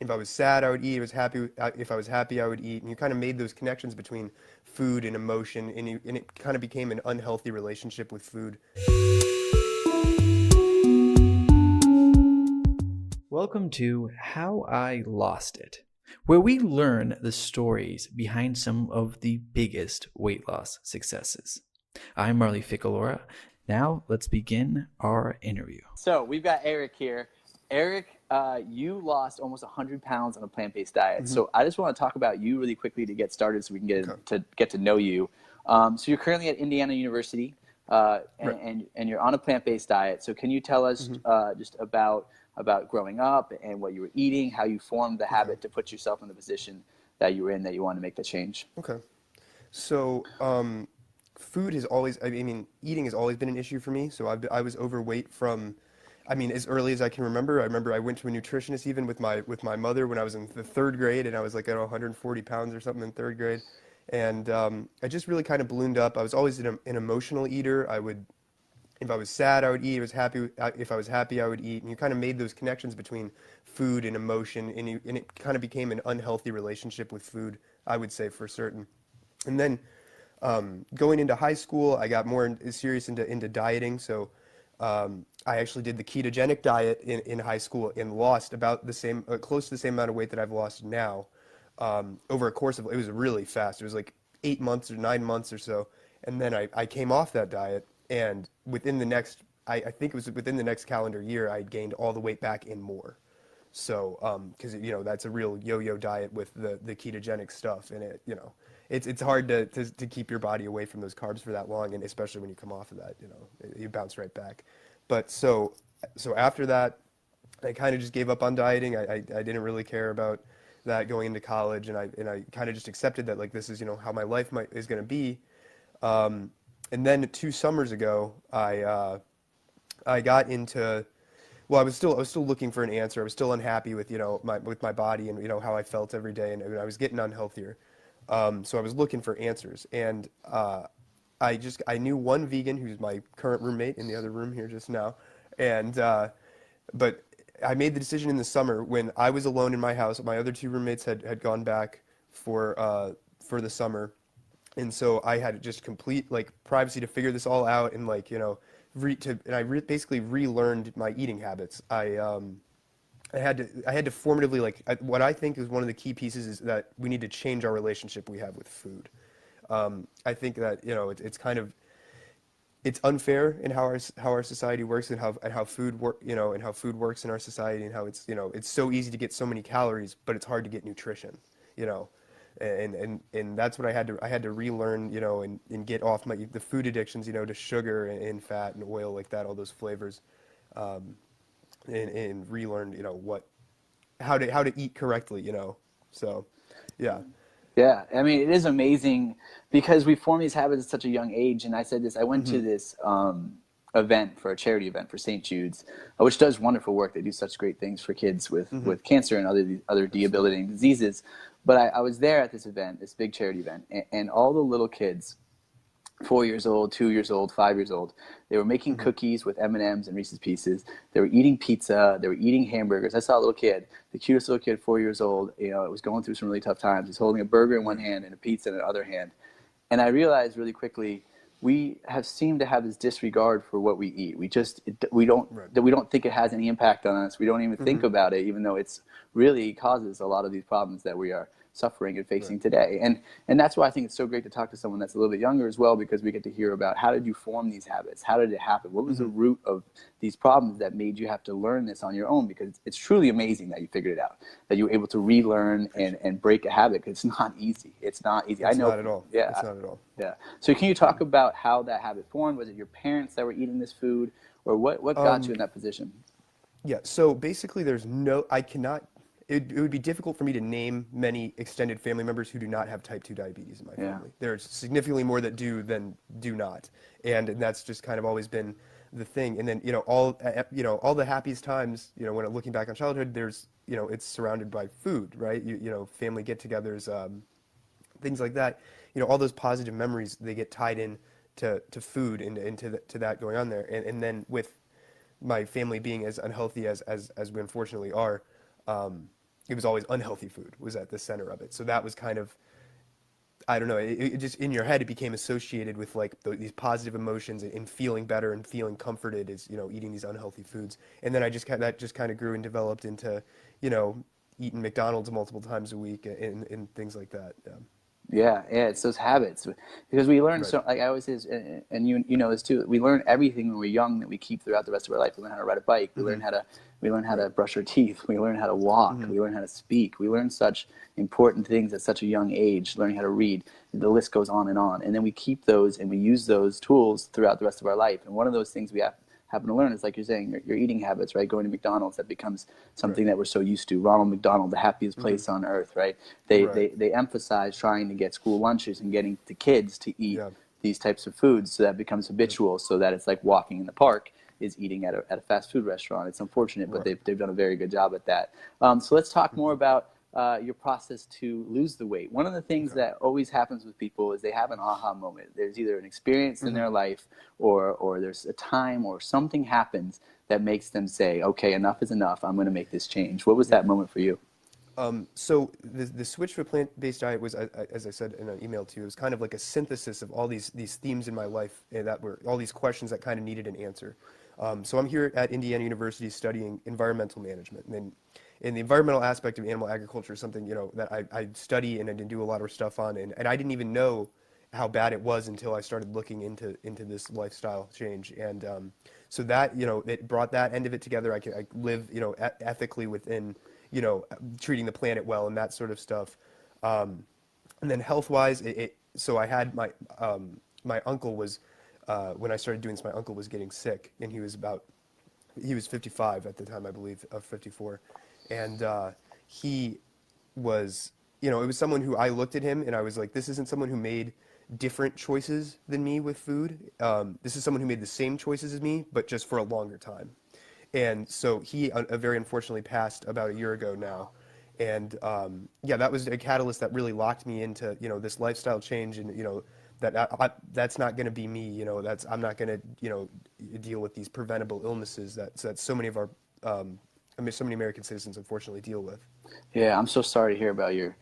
If I was sad, I would eat. If I was happy, I would eat. And you kind of made those connections between food and emotion, and it kind of became an unhealthy relationship with food. Welcome to How I Lost It, where we learn the stories behind some of the biggest weight loss successes. I'm Marley Ficalora. Now let's begin our interview. So we've got Erik here. Erik, you lost almost 100 pounds on a plant-based diet. Hmm. So I just want to talk about you really quickly to get started so we can get to know you. So you're currently at Indiana University, Right. and you're on a plant-based diet. So can you tell us Hmm. just about growing up and what you were eating, how you formed the Okay. habit to put yourself in the position that you were in, that you want to make the change? Okay. So, food has always, I mean, eating has always been an issue for me. So I was overweight from, I mean, as early as I can remember. I remember I went to a nutritionist even with my mother when I was in the third grade, and I was like at 140 pounds or something in third grade. And I just really kind of ballooned up. I was always an emotional eater. If I was sad, I would eat. If I was happy, I would eat. And you kind of made those connections between food and emotion, and it kind of became an unhealthy relationship with food, I would say for certain. And then going into high school, I got more serious into dieting. So I actually did the ketogenic diet in high school and lost about the same, close to the same amount of weight that I've lost now over a course of, it was really fast. It was like 8 months or 9 months or so. And then I came off that diet, and within the next, I think it was within the next calendar year, I gained all the weight back and more. So, because that's a real yo-yo diet with the ketogenic stuff, and it's hard to keep your body away from those carbs for that long, and especially when you come off of that, you bounce right back. But so after that, I kind of just gave up on dieting. I didn't really care about that going into college, and I kind of just accepted that like this is how my life is going to be. And then 2 summers ago, I got into, well, I was still looking for an answer. I was still unhappy with my body and how I felt every day, and I was getting unhealthier. So I was looking for answers, and I knew one vegan who's my current roommate in the other room here just now, and but I made the decision in the summer when I was alone in my house. My other two roommates had gone back for the summer, and so I had just complete like privacy to figure this all out, and like basically relearned my eating habits. I had to formatively what I think is one of the key pieces is that we need to change our relationship we have with food. I think that it's kind of it's unfair in how our society works, and how food works in our society, and how it's so easy to get so many calories, but it's hard to get nutrition. You know, and that's what I had to relearn, and get off the food addictions, to sugar and fat and oil like that, all those flavors, and relearn, how to eat correctly, So, yeah. Yeah, I mean, it is amazing because we form these habits at such a young age. And I said this, I went Hmm. to this event for a charity event for St. Jude's, which does wonderful work. They do such great things for kids Hmm. with cancer and other Absolutely. debilitating diseases. But I was there at this event, this big charity event, and all the little kids, 4 years old, 2 years old, 5 years old. They were making Hmm. cookies with M&Ms and Reese's Pieces. They were eating pizza. They were eating hamburgers. I saw a little kid, the cutest little kid, 4 years old. It was going through some really tough times. He's holding a burger in one Right. hand and a pizza in the other hand. And I realized really quickly, we have seemed to have this disregard for what we eat. We Right. don't think it has any impact on us. We don't even think Hmm. about it, even though it's really causes a lot of these problems that we are suffering and Right. facing today. And that's why I think it's so great to talk to someone that's a little bit younger as well, because we get to hear about how did you form these habits? How did it happen? What was the Hmm. root of these problems that made you have to learn this on your own? Because it's truly amazing that you figured it out, that you were able to relearn Appreciate it. and break a habit, because it's not easy. It's not easy. I It's know not at from, all. It's yeah, not at all. yeah. So can you Yeah. talk about how that habit formed? Was it your parents that were eating this food, or what got you Um, in that position? Yeah, so basically I cannot, it would be difficult for me to name many extended family members who do not have type 2 diabetes in my Yeah. family. There's significantly more that do than do not. And that's just kind of always been the thing. And then, all the happiest times, when I'm looking back on childhood, it's surrounded by food, right? Family get-togethers, things like that. All those positive memories, they get tied in to food and to that going on there. And then with my family being as unhealthy as we unfortunately are, um, it was always unhealthy food was at the center of it. So that was kind of, I don't know, it just in your head it became associated with like these positive emotions and feeling better and feeling comforted is, eating these unhealthy foods. And then that just kind of grew and developed into, you know, eating McDonald's multiple times a week and things like that. Yeah, it's those habits because we learn Right. so. Like I always say, and you know this too. We learn everything when we're young that we keep throughout the rest of our life. We learn how to ride a bike. Hmm. We learn how to Right. brush our teeth. We learn how to walk. Hmm. We learn how to speak. We learn such important things at such a young age. Learning how to read. The list goes on, and then we keep those and we use those tools throughout the rest of our life. And one of those things we happen to learn is, like you're saying, your eating habits, right? Going to McDonald's, that becomes Right. something that we're so used to. Ronald McDonald, the happiest Hmm. place on earth, right? Right. They emphasize trying to get school lunches and getting the kids to eat Yeah. these types of foods, so that becomes Yep. habitual, so that it's like walking in the park is eating at a fast food restaurant. It's unfortunate, but Right. they've done a very good job at that. So let's talk more Hmm. about your process to lose the weight. One of the things Okay. that always happens with people is they have an aha moment. There's either an experience in Hmm. their life, or there's a time or something happens that makes them say, okay, enough is enough. I'm going to make this change. What was Yeah. that moment for you? So the switch to a plant-based diet was, as I said in an email to you, it was kind of like a synthesis of all these themes in my life that were all these questions that kind of needed an answer. So I'm here at Indiana University studying environmental management, and then in the environmental aspect of animal agriculture is something that I study and I do a lot of stuff on, and I didn't even know how bad it was until I started looking into this lifestyle change, and so that it brought that end of it together. I live ethically within treating the planet well and that sort of stuff. And then health wise, so I had my uncle was when I started doing this, my uncle was getting sick, and he was 55 at the time, I believe, of 54, and he was, it was someone who I looked at him and I was like, this isn't someone who made different choices than me with food. This is someone who made the same choices as me, but just for a longer time. And so he very unfortunately passed about a year ago now. And yeah, that was a catalyst that really locked me into, this lifestyle change and, that that's not going to be me, I'm not going to, deal with these preventable illnesses that so many of our, so many American citizens unfortunately deal with. Yeah, I'm so sorry to hear about your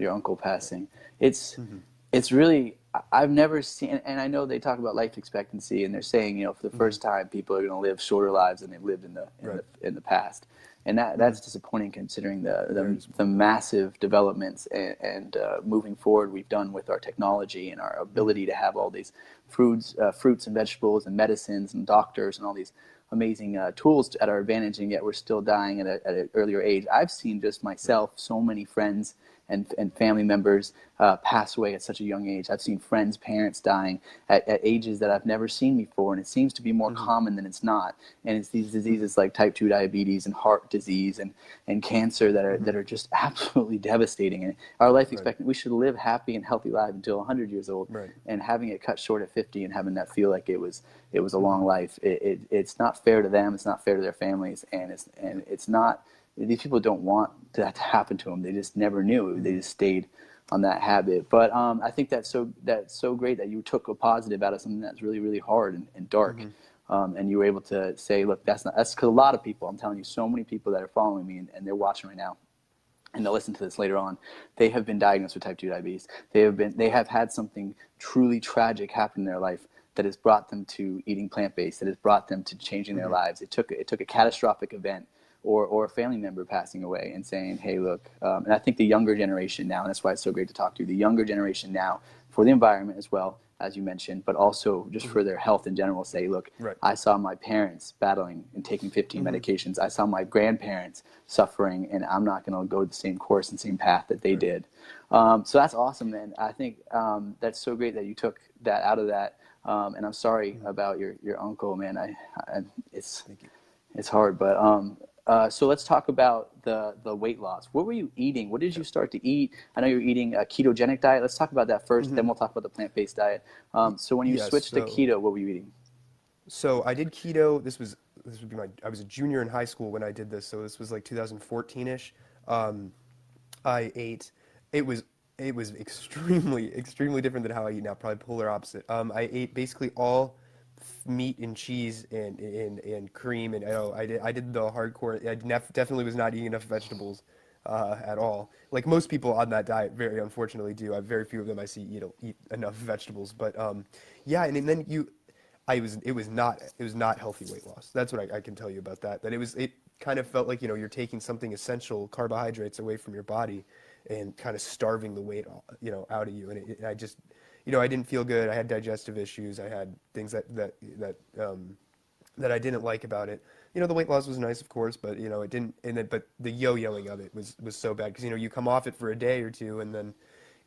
uncle passing. It's Hmm. it's really, I've never seen, and I know they talk about life expectancy, and they're saying, for the Hmm. first time people are going to live shorter lives than they've lived Right. in the past, and Hmm. that's disappointing considering Very the disappointing. massive developments and moving forward we've done with our technology and our Hmm. ability to have all these fruits and vegetables and medicines and doctors and all these amazing tools at our advantage, and yet we're still dying at an earlier age. I've seen just Right. myself, so many friends and family members pass away at such a young age. I've seen friends, parents dying at ages that I've never seen before, and it seems to be more Hmm. common than it's not. And it's these Hmm. diseases like type 2 diabetes and heart disease and cancer Hmm. that are just absolutely devastating. And our life Right. expectancy, we should live happy and healthy life until 100 years old, Right. and having it cut short at 50 and having that feel like it was a long Hmm. life. It's not fair to them. It's not fair to their families, and it's not. These people don't want that to happen to them. They just never knew. They Hmm. just stayed on that habit. But I think that's so great that you took a positive out of something that's really really hard and dark, Hmm. and you were able to say, look, that's because a lot of people. I'm telling you, so many people that are following me and they're watching right now, and they'll listen to this later on, they have been diagnosed with type 2 diabetes. They have had something truly tragic happen in their life that has brought them to eating plant-based, that has brought them to changing their Hmm. lives. It took a catastrophic event or a family member passing away and saying, hey, look, and I think the younger generation now, and that's why it's so great to talk to, the younger generation now, for the environment as well, as you mentioned, but also just Hmm. for their health in general, say, look, Right. I saw my parents battling and taking 15 Hmm. medications. I saw my grandparents suffering, and I'm not going to go the same course and same path that they Right. did. So that's awesome, man. I think that's so great that you took that out of that. And I'm sorry Hmm. about your uncle, man. It's Thank you. it's hard, but so let's talk about the weight loss. What were you eating? What did you Okay. start to eat? I know you're eating a ketogenic diet. Let's talk about that first. Hmm. Then we'll talk about the plant-based diet. So when you Yes. switched to keto, what were you eating? So I did keto. This would be I was a junior in high school when I did this, so this was like 2014-ish. Um, I ate. It was it was extremely extremely different than how I eat now. Probably polar opposite. I ate basically all meat and cheese and cream, and I did the hardcore. I definitely was not eating enough vegetables. at all. Like most people on that diet, very unfortunately do. I very few of them I see eat enough vegetables. But yeah, and then it was not healthy weight loss. That's what I can tell you about that. That it kind of felt like you're taking something essential, carbohydrates, away from your body, and kind of starving the weight out of you. And I just I didn't feel good. I had digestive issues. I had things that I didn't like about it. The weight loss was nice, of course, but it didn't. But the yo-yoing of it was so bad because you come off it for a day or two, and then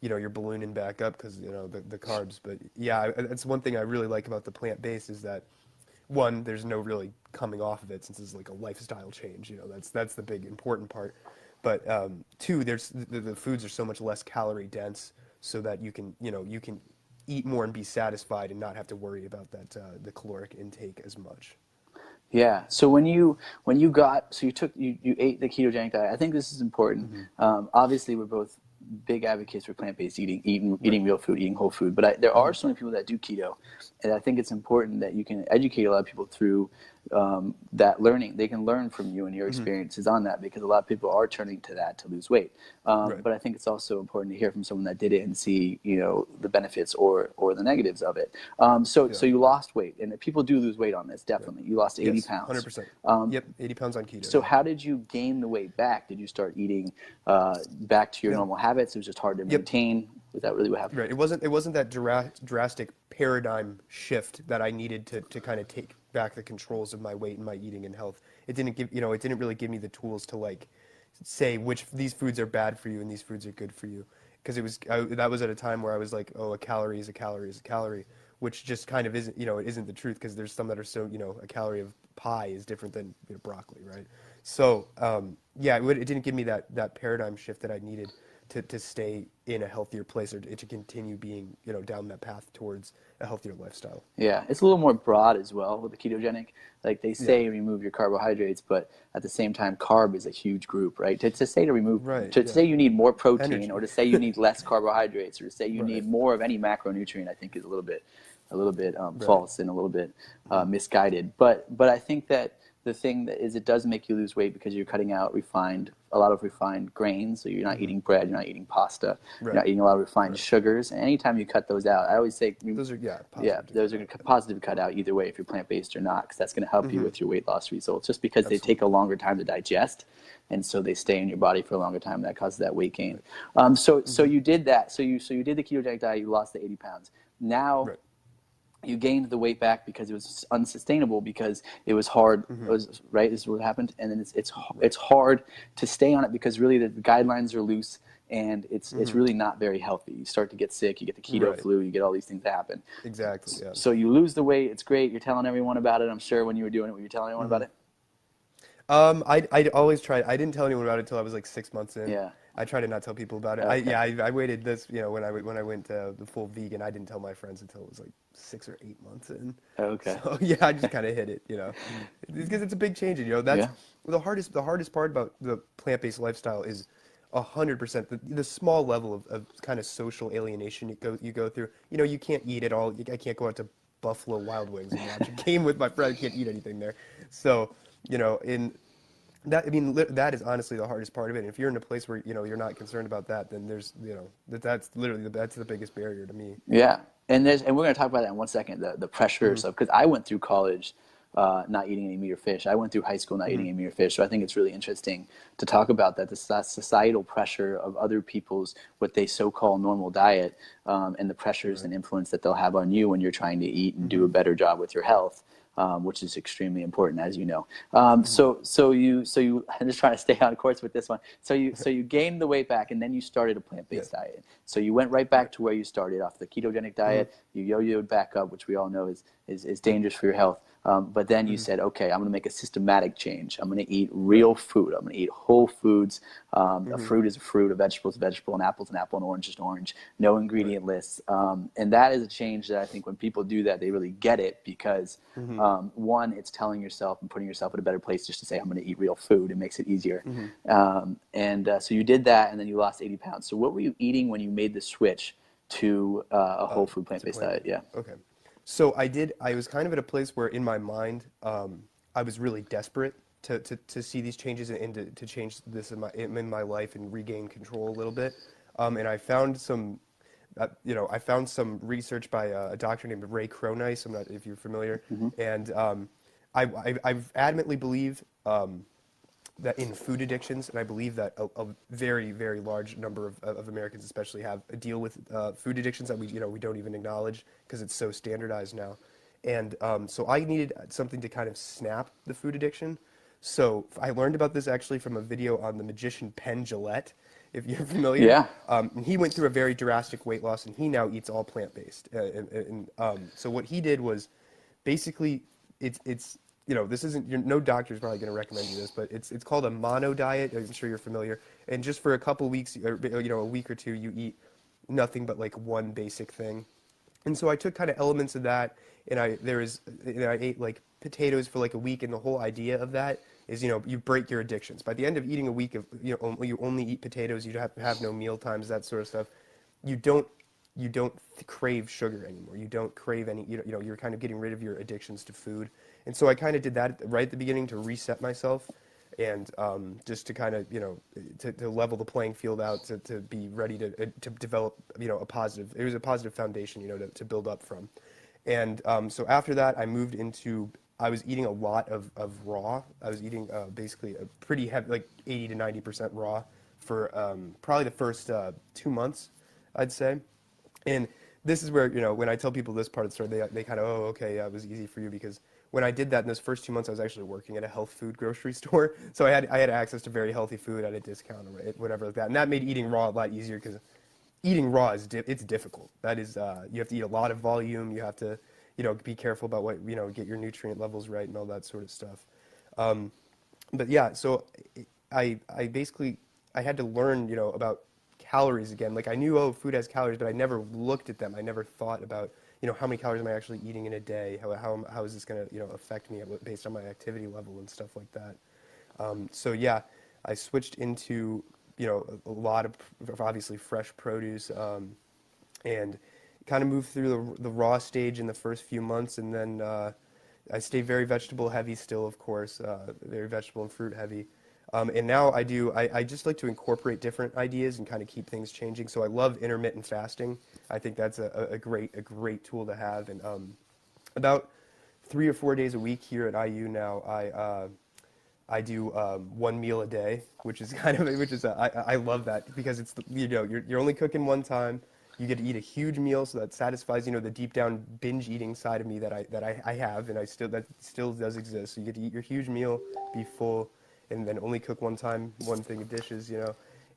you're ballooning back up because the carbs. But yeah, that's one thing I really like about the plant-based is that one, there's no really coming off of it since it's like a lifestyle change. That's the big important part. But two, there's the foods are so much less calorie dense, so that you can eat more and be satisfied and not have to worry about that the caloric intake as much. Yeah. So you ate the ketogenic diet. I think this is important. Obviously, we're both big advocates for plant-based eating real food, eating whole food. But there are so many people that do keto, and I think it's important that you can educate a lot of people through that learning. They can learn from you and your experiences on that, because a lot of people are turning to that to lose weight. Right. But I think it's also important to hear from someone that did it and see the benefits or the negatives of it. So you lost weight, and people do lose weight on this, definitely. You lost 80 Yes, pounds. 100%. Yep, 80 pounds on keto. So how did you gain the weight back? Did you start eating back to your normal habits? It was just hard to maintain. Was that really what happened? Right. It wasn't that drastic paradigm shift that I needed to kind of take back the controls of my weight and my eating and health. It didn't really give me the tools to like say which these foods are bad for you and these foods are good for you. Because that was at a time where I was like, oh, a calorie is a calorie is a calorie, which just kind of isn't, it isn't the truth, because there's some that are so, a calorie of pie is different than broccoli, right? So yeah, it didn't give me that paradigm shift that I needed to stay in a healthier place, or to continue being, down that path towards a healthier lifestyle. Yeah, it's a little more broad as well with the ketogenic. Like they say, remove your carbohydrates, but at the same time, carb is a huge group, right? To say to remove, to say you need more protein, Energy. or to say you need less carbohydrates, or to say you need more of any macronutrient, I think is a little bit false and a little bit misguided. But I think that the thing that is, it does make you lose weight because you're cutting out a lot of refined grains. So you're not eating bread, you're not eating pasta, you're not eating a lot of refined sugars. And anytime you cut those out, I always say Those are those are positive to cut out either way, if you're plant-based or not, because that's going to help you with your weight loss results. Just because they take a longer time to digest, and so they stay in your body for a longer time, that causes that weight gain. So you did that. So you did the ketogenic diet. You lost the 80 pounds. Now. Right. You gained the weight back because it was unsustainable, because it was hard. It was, right? This is what happened. And then it's hard to stay on it, because really the guidelines are loose, and it's really not very healthy. You start to get sick. You get the keto flu. You get all these things that happen. Exactly. Yeah. So you lose the weight. It's great. You're telling everyone about it. I'm sure when you were doing it, were you telling everyone about it? I'd always try. I didn't tell anyone about it until I was like 6 months in. Yeah. I try to not tell people about it. Okay. I waited this, when I went to the full vegan, I didn't tell my friends until it was like 6 or 8 months in. Okay. So yeah, I just kind of hit it, because it's a big change. That's the hardest part about the plant-based lifestyle is 100% the small level of kind of social alienation you go through. You can't eat it all. I can't go out to Buffalo Wild Wings and watch a game with my friend. I can't eat anything there. So, in that, that is honestly the hardest part of it. And if you're in a place where, you're not concerned about that, then there's, that's literally, that's the biggest barrier to me. Yeah. And we're going to talk about that in 1 second, the pressures of, because I went through college not eating any meat or fish. I went through high school not eating any meat or fish. So I think it's really interesting to talk about that, the societal pressure of other people's, what they so-call normal diet, and the pressures and influence that they'll have on you when you're trying to eat and do a better job with your health. Which is extremely important, as you know. So you. I'm just trying to stay on course with this one. So you gained the weight back, and then you started a plant-based diet. So you went right back to where you started off the ketogenic diet. You yo-yoed back up, which we all know is dangerous for your health. But then you said, okay, I'm going to make a systematic change. I'm going to eat real food. I'm going to eat whole foods. A fruit is a fruit, a vegetable is a vegetable, an apple is an apple, an orange is an orange. No ingredient lists. And that is a change that I think when people do that, they really get it, because one, it's telling yourself and putting yourself in a better place just to say, I'm going to eat real food. It makes it easier. So you did that, and then you lost 80 pounds. So what were you eating when you made the switch to a whole food plant-based diet? Yeah. Okay. So I was kind of at a place where in my mind, I was really desperate to see these changes and to change this in my life and regain control a little bit. And I found some, I found some research by a doctor named Ray Cronise. I'm not if you're familiar, and I adamantly believe that in food addictions, and I believe that a very, very large number of Americans especially have a deal with food addictions that we don't even acknowledge because it's so standardized now. And so I needed something to kind of snap the food addiction. So I learned about this actually from a video on the magician Penn Jillette, if you're familiar. Yeah. And he went through a very drastic weight loss, and he now eats all plant-based. So what he did was basically it's this isn't no doctor's probably going to recommend you this, but it's called a mono diet. I'm sure you're familiar. And just for a couple weeks, or a week or two, you eat nothing but like one basic thing. And so I took kind of elements of that, and I ate like potatoes for like a week, and the whole idea of that is you break your addictions. By the end of eating a week of you only eat potatoes, you have no meal times, that sort of stuff. You don't crave sugar anymore. You don't crave any, you're kind of getting rid of your addictions to food. And so I kind of did that right at the beginning to reset myself and just to kind of, to level the playing field out, to be ready to develop, it was a positive foundation, to build up from. And so after that, I was eating a lot of raw. I was eating basically a pretty heavy, like 80 to 90% raw for probably the first 2 months, I'd say. And this is where, when I tell people this part of the story, they kind of, oh, okay, yeah, it was easy for you, because when I did that in those first 2 months, I was actually working at a health food grocery store. So I had access to very healthy food at a discount or whatever like that. And that made eating raw a lot easier, because eating raw it's difficult. That is, you have to eat a lot of volume. You have to, be careful about what, get your nutrient levels right and all that sort of stuff. But yeah, so I basically, I had to learn, about calories again. Like I knew, oh, food has calories, but I never looked at them. I never thought about, how many calories am I actually eating in a day? How is this going to, affect me based on my activity level and stuff like that. So yeah, I switched into, a lot of obviously fresh produce, and kind of moved through the raw stage in the first few months, and then I stay very vegetable heavy still, of course, very vegetable and fruit heavy. And now I just like to incorporate different ideas and kind of keep things changing. So I love intermittent fasting. I think that's a great tool to have. And about 3 or 4 days a week here at IU now, I do 1 meal a day, which is I love that, because it's you're only cooking one time. You get to eat a huge meal, so that satisfies the deep down binge eating side of me that I have, and that still does exist. So you get to eat your huge meal, be full, and then only cook one time, one thing of dishes,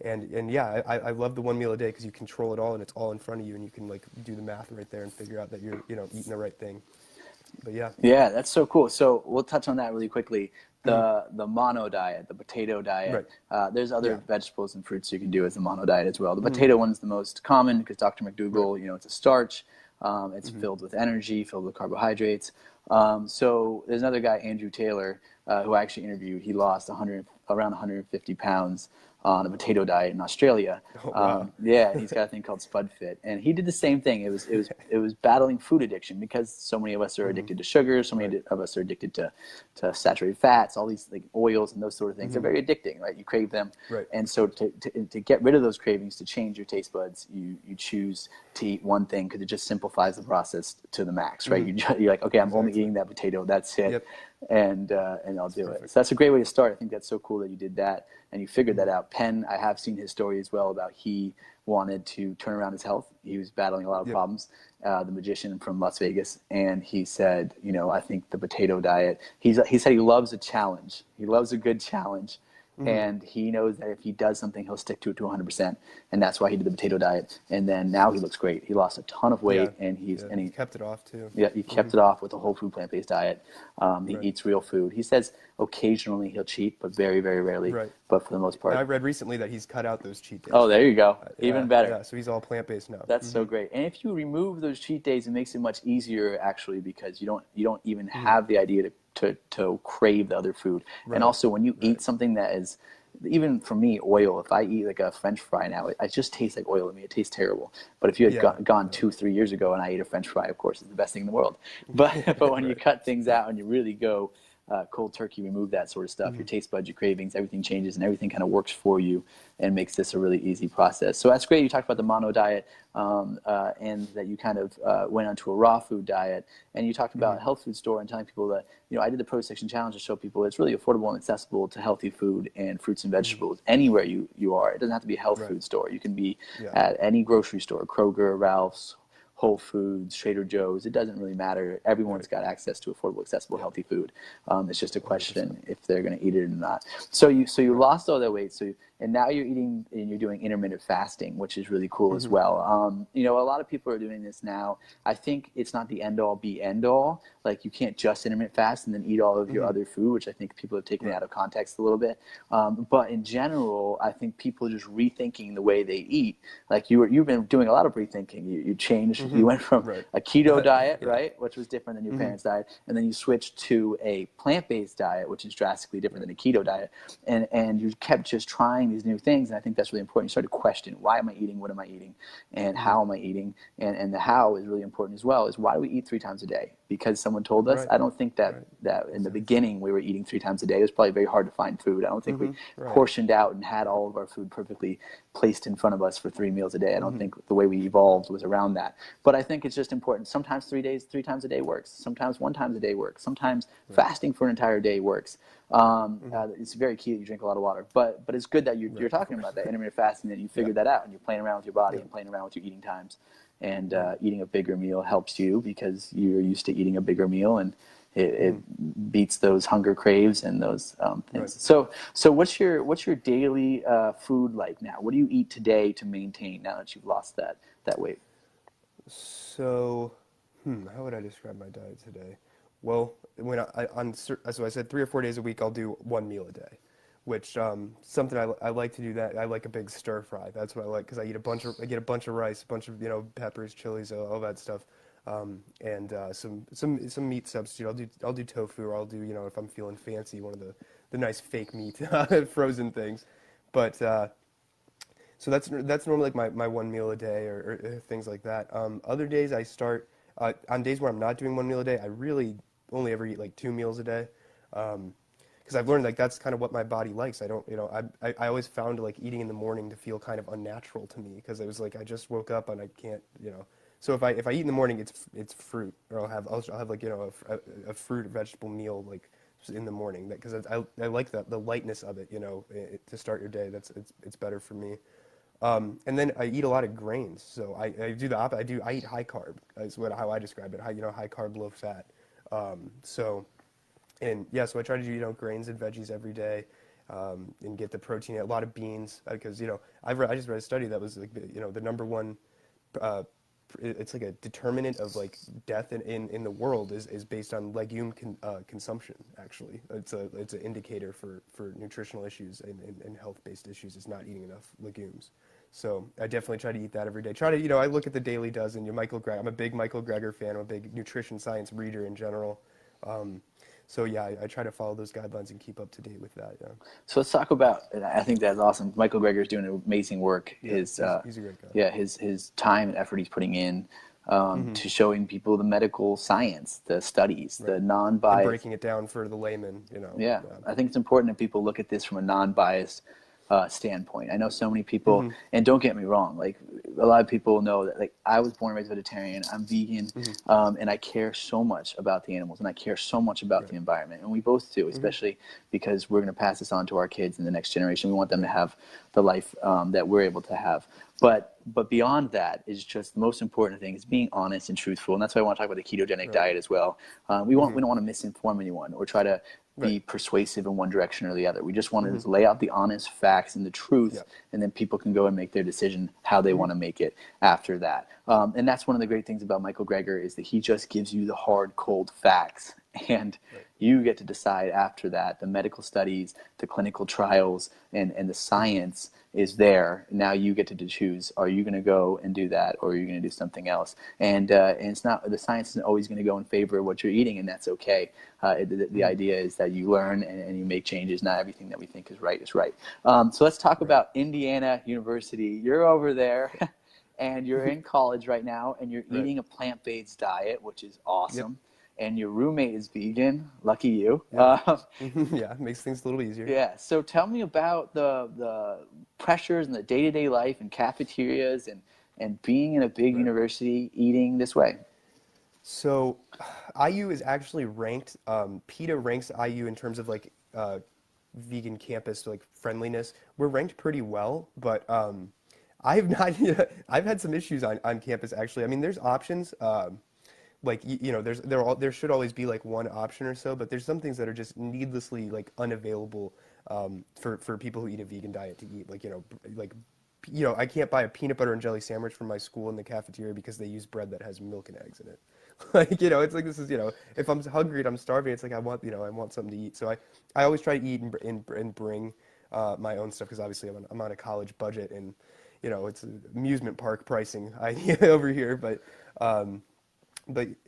and yeah, I love the 1 meal a day, because you control it all, and it's all in front of you, and you can like do the math right there and figure out that you're eating the right thing. But yeah. Yeah, that's so cool. So we'll touch on that really quickly. The mono diet, the potato diet. Right. There's other vegetables and fruits you can do as a mono diet as well. The potato one is the most common, because Dr. McDougall, it's a starch. It's filled with energy, filled with carbohydrates. So there's another guy, Andrew Taylor, who I actually interviewed. He lost around 150 pounds on a potato diet in Australia. Oh, wow. Yeah, he's got a thing called SpudFit, and he did the same thing. It was battling food addiction, because so many of us are addicted to sugar, so many of us are addicted to saturated fats, all these like oils and those sort of things. They're very addicting, right? You crave them, Right. and so to get rid of those cravings, to change your taste buds, you choose to eat one thing, because it just simplifies the process to the max, right? You're like, okay, I'm only eating that potato, that's it. Yep. And I'll do it. So that's a great way to start. I think that's so cool that you did that and you figured that out. Penn, I have seen his story as well about he wanted to turn around his health. He was battling a lot of problems, the magician from Las Vegas. And he said, I think the potato diet, he said he loves a challenge. He loves a good challenge. And he knows that if he does something, he'll stick to it to 100%. And that's why he did the potato diet. And then now he looks great. He lost a ton of weight, and he kept it off too. Yeah, he kept it off with a whole food plant-based diet. He eats real food. He says occasionally he'll cheat, but very, very rarely. Right. But for the most part. And I read recently that he's cut out those cheat days. Oh, there you go. Even better. Yeah, so he's all plant-based now. That's so great. And if you remove those cheat days, it makes it much easier, actually, because you don't even have the idea to crave the other food. Right. And also, when you eat something that is, even for me, oil, if I eat like a French fry now, it just tastes like oil to me. It tastes terrible. But if you had gone 2-3 years ago and I ate a French fry, of course, it's the best thing in the world. But when you cut things out and you really go cold turkey, remove that sort of stuff. Your taste buds, your cravings, everything changes, and everything kind of works for you and makes this a really easy process. So that's great. You talked about the mono diet, and that you kind of went onto a raw food diet, and you talked about a health food store and telling people that, I did the Pro Section Challenge to show people it's really affordable and accessible to healthy food and fruits and vegetables anywhere you are. It doesn't have to be a health food store. You can be at any grocery store, Kroger, Ralph's, Whole Foods, Trader Joe's. It doesn't really matter. Everyone's got access to affordable, accessible, healthy food. It's just a question if they're going to eat it or not. So you lost all that weight. And now you're eating and you're doing intermittent fasting, which is really cool as well. A lot of people are doing this now. I think it's not the end all be end all. Like, you can't just intermittent fast and then eat all of your other food, which I think people have taken out of context a little bit. But in general, I think people are just rethinking the way they eat. Like, you've been doing a lot of rethinking. You changed. You went from a keto diet, right, which was different than your parents' diet, and then you switched to a plant-based diet, which is drastically different than a keto diet. And you kept just trying these new things, and I think that's really important. You start to question, why am I eating, what am I eating, and how am I eating? And the how is really important as well, is why do we eat 3 times a day? Because someone told us. I don't think that in the beginning we were eating 3 times a day. It was probably very hard to find food. I don't think we portioned out and had all of our food perfectly placed in front of us for 3 meals a day. I don't think the way we evolved was around that. But I think it's just important. Sometimes 3 times a day works. Sometimes 1 time a day works. Sometimes fasting for an entire day works. It's very key that you drink a lot of water. But it's good that you're talking about that intermittent fasting, that you figured that out and you're playing around with your body and playing around with your eating times. And eating a bigger meal helps you because you're used to eating a bigger meal, and it beats those hunger craves and those things. So what's your daily food like now? What do you eat today to maintain now that you've lost that weight? So, how would I describe my diet today? Well, so I said 3 or 4 days a week I'll do 1 meal a day, which something I like to do. That I like a big stir fry. That's what I like, because I get a bunch of rice, a bunch of peppers, chilies, all that stuff, and some meat substitute. I'll do tofu, or I'll do, if I'm feeling fancy, one of the nice fake meat frozen things. But so that's normally like my 1 meal a day, or things like that. Other days I start on days where I'm not doing 1 meal a day, I really only ever eat like 2 meals a day. Because I've learned, like, that's kind of what my body likes. I don't, I always found, like, eating in the morning to feel kind of unnatural to me, because it was like I just woke up and I can't. So if I eat in the morning, it's fruit, or I'll have like, a fruit or vegetable meal, like, just in the morning, because I like the lightness of it, to start your day. It's better for me. And then I eat a lot of grains. So I do the opposite. I eat high carb. Is how I describe it. High carb, low fat. So I try to do, grains and veggies every day, and get the protein, a lot of beans, because, I just read a study that was like, the number one, it's like a determinant of, like, death in the world is based on legume consumption. Actually, it's an indicator for nutritional issues and health-based issues, is not eating enough legumes. So I definitely try to eat that every day. I look at the Daily Dozen. I'm a big Michael Greger fan. I'm a big nutrition science reader in general. So I try to follow those guidelines and keep up to date with that. Yeah. So let's talk about. And I think that's awesome. Michael Greger is doing amazing work. Yeah, he's a great guy. Yeah, his time and effort he's putting in to showing people the medical science, the studies, the non-biased, and breaking it down for the layman. Yeah, I think it's important that people look at this from a non-biased standpoint. I know so many people, and don't get me wrong, like, a lot of people know that, like, I was born and raised vegetarian, I'm vegan, and I care so much about the animals, and I care so much about the environment, and we both do, especially because we're going to pass this on to our kids and the next generation. We want them to have the life that we're able to have. But beyond that is just the most important thing is being honest and truthful, and that's why I want to talk about the ketogenic diet as well. We don't want to misinform anyone or try to be persuasive in one direction or the other. We just want to lay out the honest facts and the truth, and then people can go and make their decision how they want to make it after that. And that's one of the great things about Michael Greger, is that he just gives you the hard, cold facts, and you get to decide after that. The medical studies, the clinical trials, and the science is there. Now you get to choose, are you going to go and do that, or are you going to do something else? And it's not, the science isn't always going to go in favor of what you're eating, and that's okay. The idea is that you learn and you make changes. Not everything that we think is right is right. So let's talk about Indiana University. You're over there and you're in college right now, and you're eating a plant-based diet, which is awesome. and your roommate is vegan. Lucky you. Yep. Yeah, makes things a little easier. Yeah. So tell me about the pressures and the day-to-day life in cafeterias and being in a big Right. university eating this way. So IU is actually ranked, PETA ranks IU in terms of like vegan campus like friendliness. We're ranked pretty well, but I've not, I've had some issues on campus actually. I mean, there's options. Like there should always be like one option or so, but there's some things that are just needlessly like unavailable for people who eat a vegan diet to eat. Like I can't buy a peanut butter and jelly sandwich from my school in the cafeteria because they use bread that has milk and eggs in it. Like it's like this is if I'm hungry and I'm starving, it's like I want something to eat. So I always try to eat and bring my own stuff because obviously I'm on a college budget and it's amusement park pricing over here, but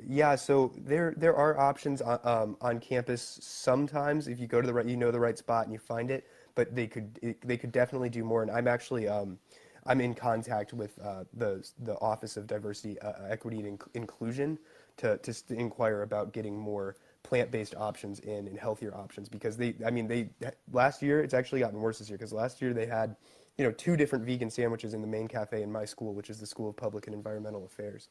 yeah, so there are options on campus sometimes if you go to the right spot and you find it, but they could definitely do more. And I'm actually I'm in contact with the Office of Diversity, Equity, and Inclusion to inquire about getting more plant-based options and healthier options because they last year it's actually gotten worse this year because last year they had two different vegan sandwiches in the main cafe in my school, which is the School of Public and Environmental Affairs.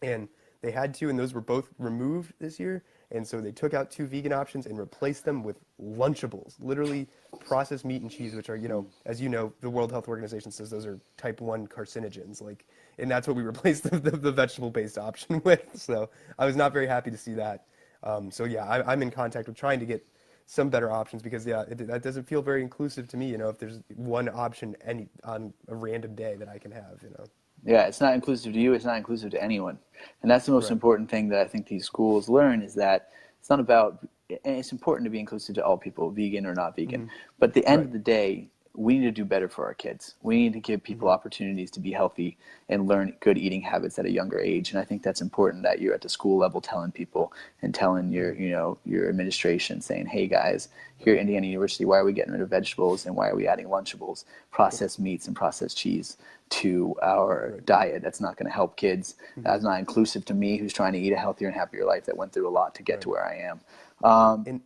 And they had two, and those were both removed this year. And so they took out two vegan options and replaced them with Lunchables, literally processed meat and cheese, which are, as you know, the World Health Organization says those are type 1 carcinogens. And that's what we replaced the vegetable-based option with. So I was not very happy to see that. So yeah, I'm in contact with trying to get some better options because that doesn't feel very inclusive to me. If there's one option on a random day that I can have. Yeah, it's not inclusive to you. It's not inclusive to anyone. And that's the most Right. important thing that I think these schools learn is that it's not about, and it's important to be inclusive to all people, vegan or not vegan. But at the end Right. of the day, we need to do better for our kids. We need to give people opportunities to be healthy and learn good eating habits at a younger age. And I think that's important that you're at the school level telling people and telling your administration saying, hey guys, here at Indiana University, why are we getting rid of vegetables and why are we adding Lunchables, processed meats and processed cheese to our diet? That's not going to help kids. That's not inclusive to me who's trying to eat a healthier and happier life that went through a lot to get to Right. where I am. And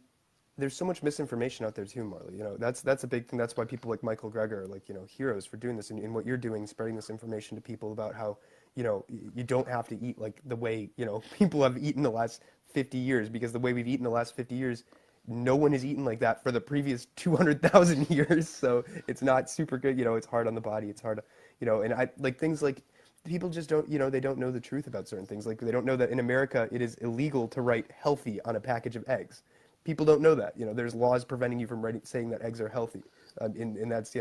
there's so much misinformation out there too, Marley. That's a big thing. That's why people like Michael Greger are like, heroes for doing this and what you're doing, spreading this information to people about how, you don't have to eat like the way, people have eaten the last 50 years because the way we've eaten the last 50 years, no one has eaten like that for the previous 200,000 years. So it's not super good. It's hard on the body. It's hard, and I like things like people just don't, they don't know the truth about certain things. Like they don't know that in America, it is illegal to write healthy on a package of eggs. People don't know that. There's laws preventing you from saying that eggs are healthy, and that's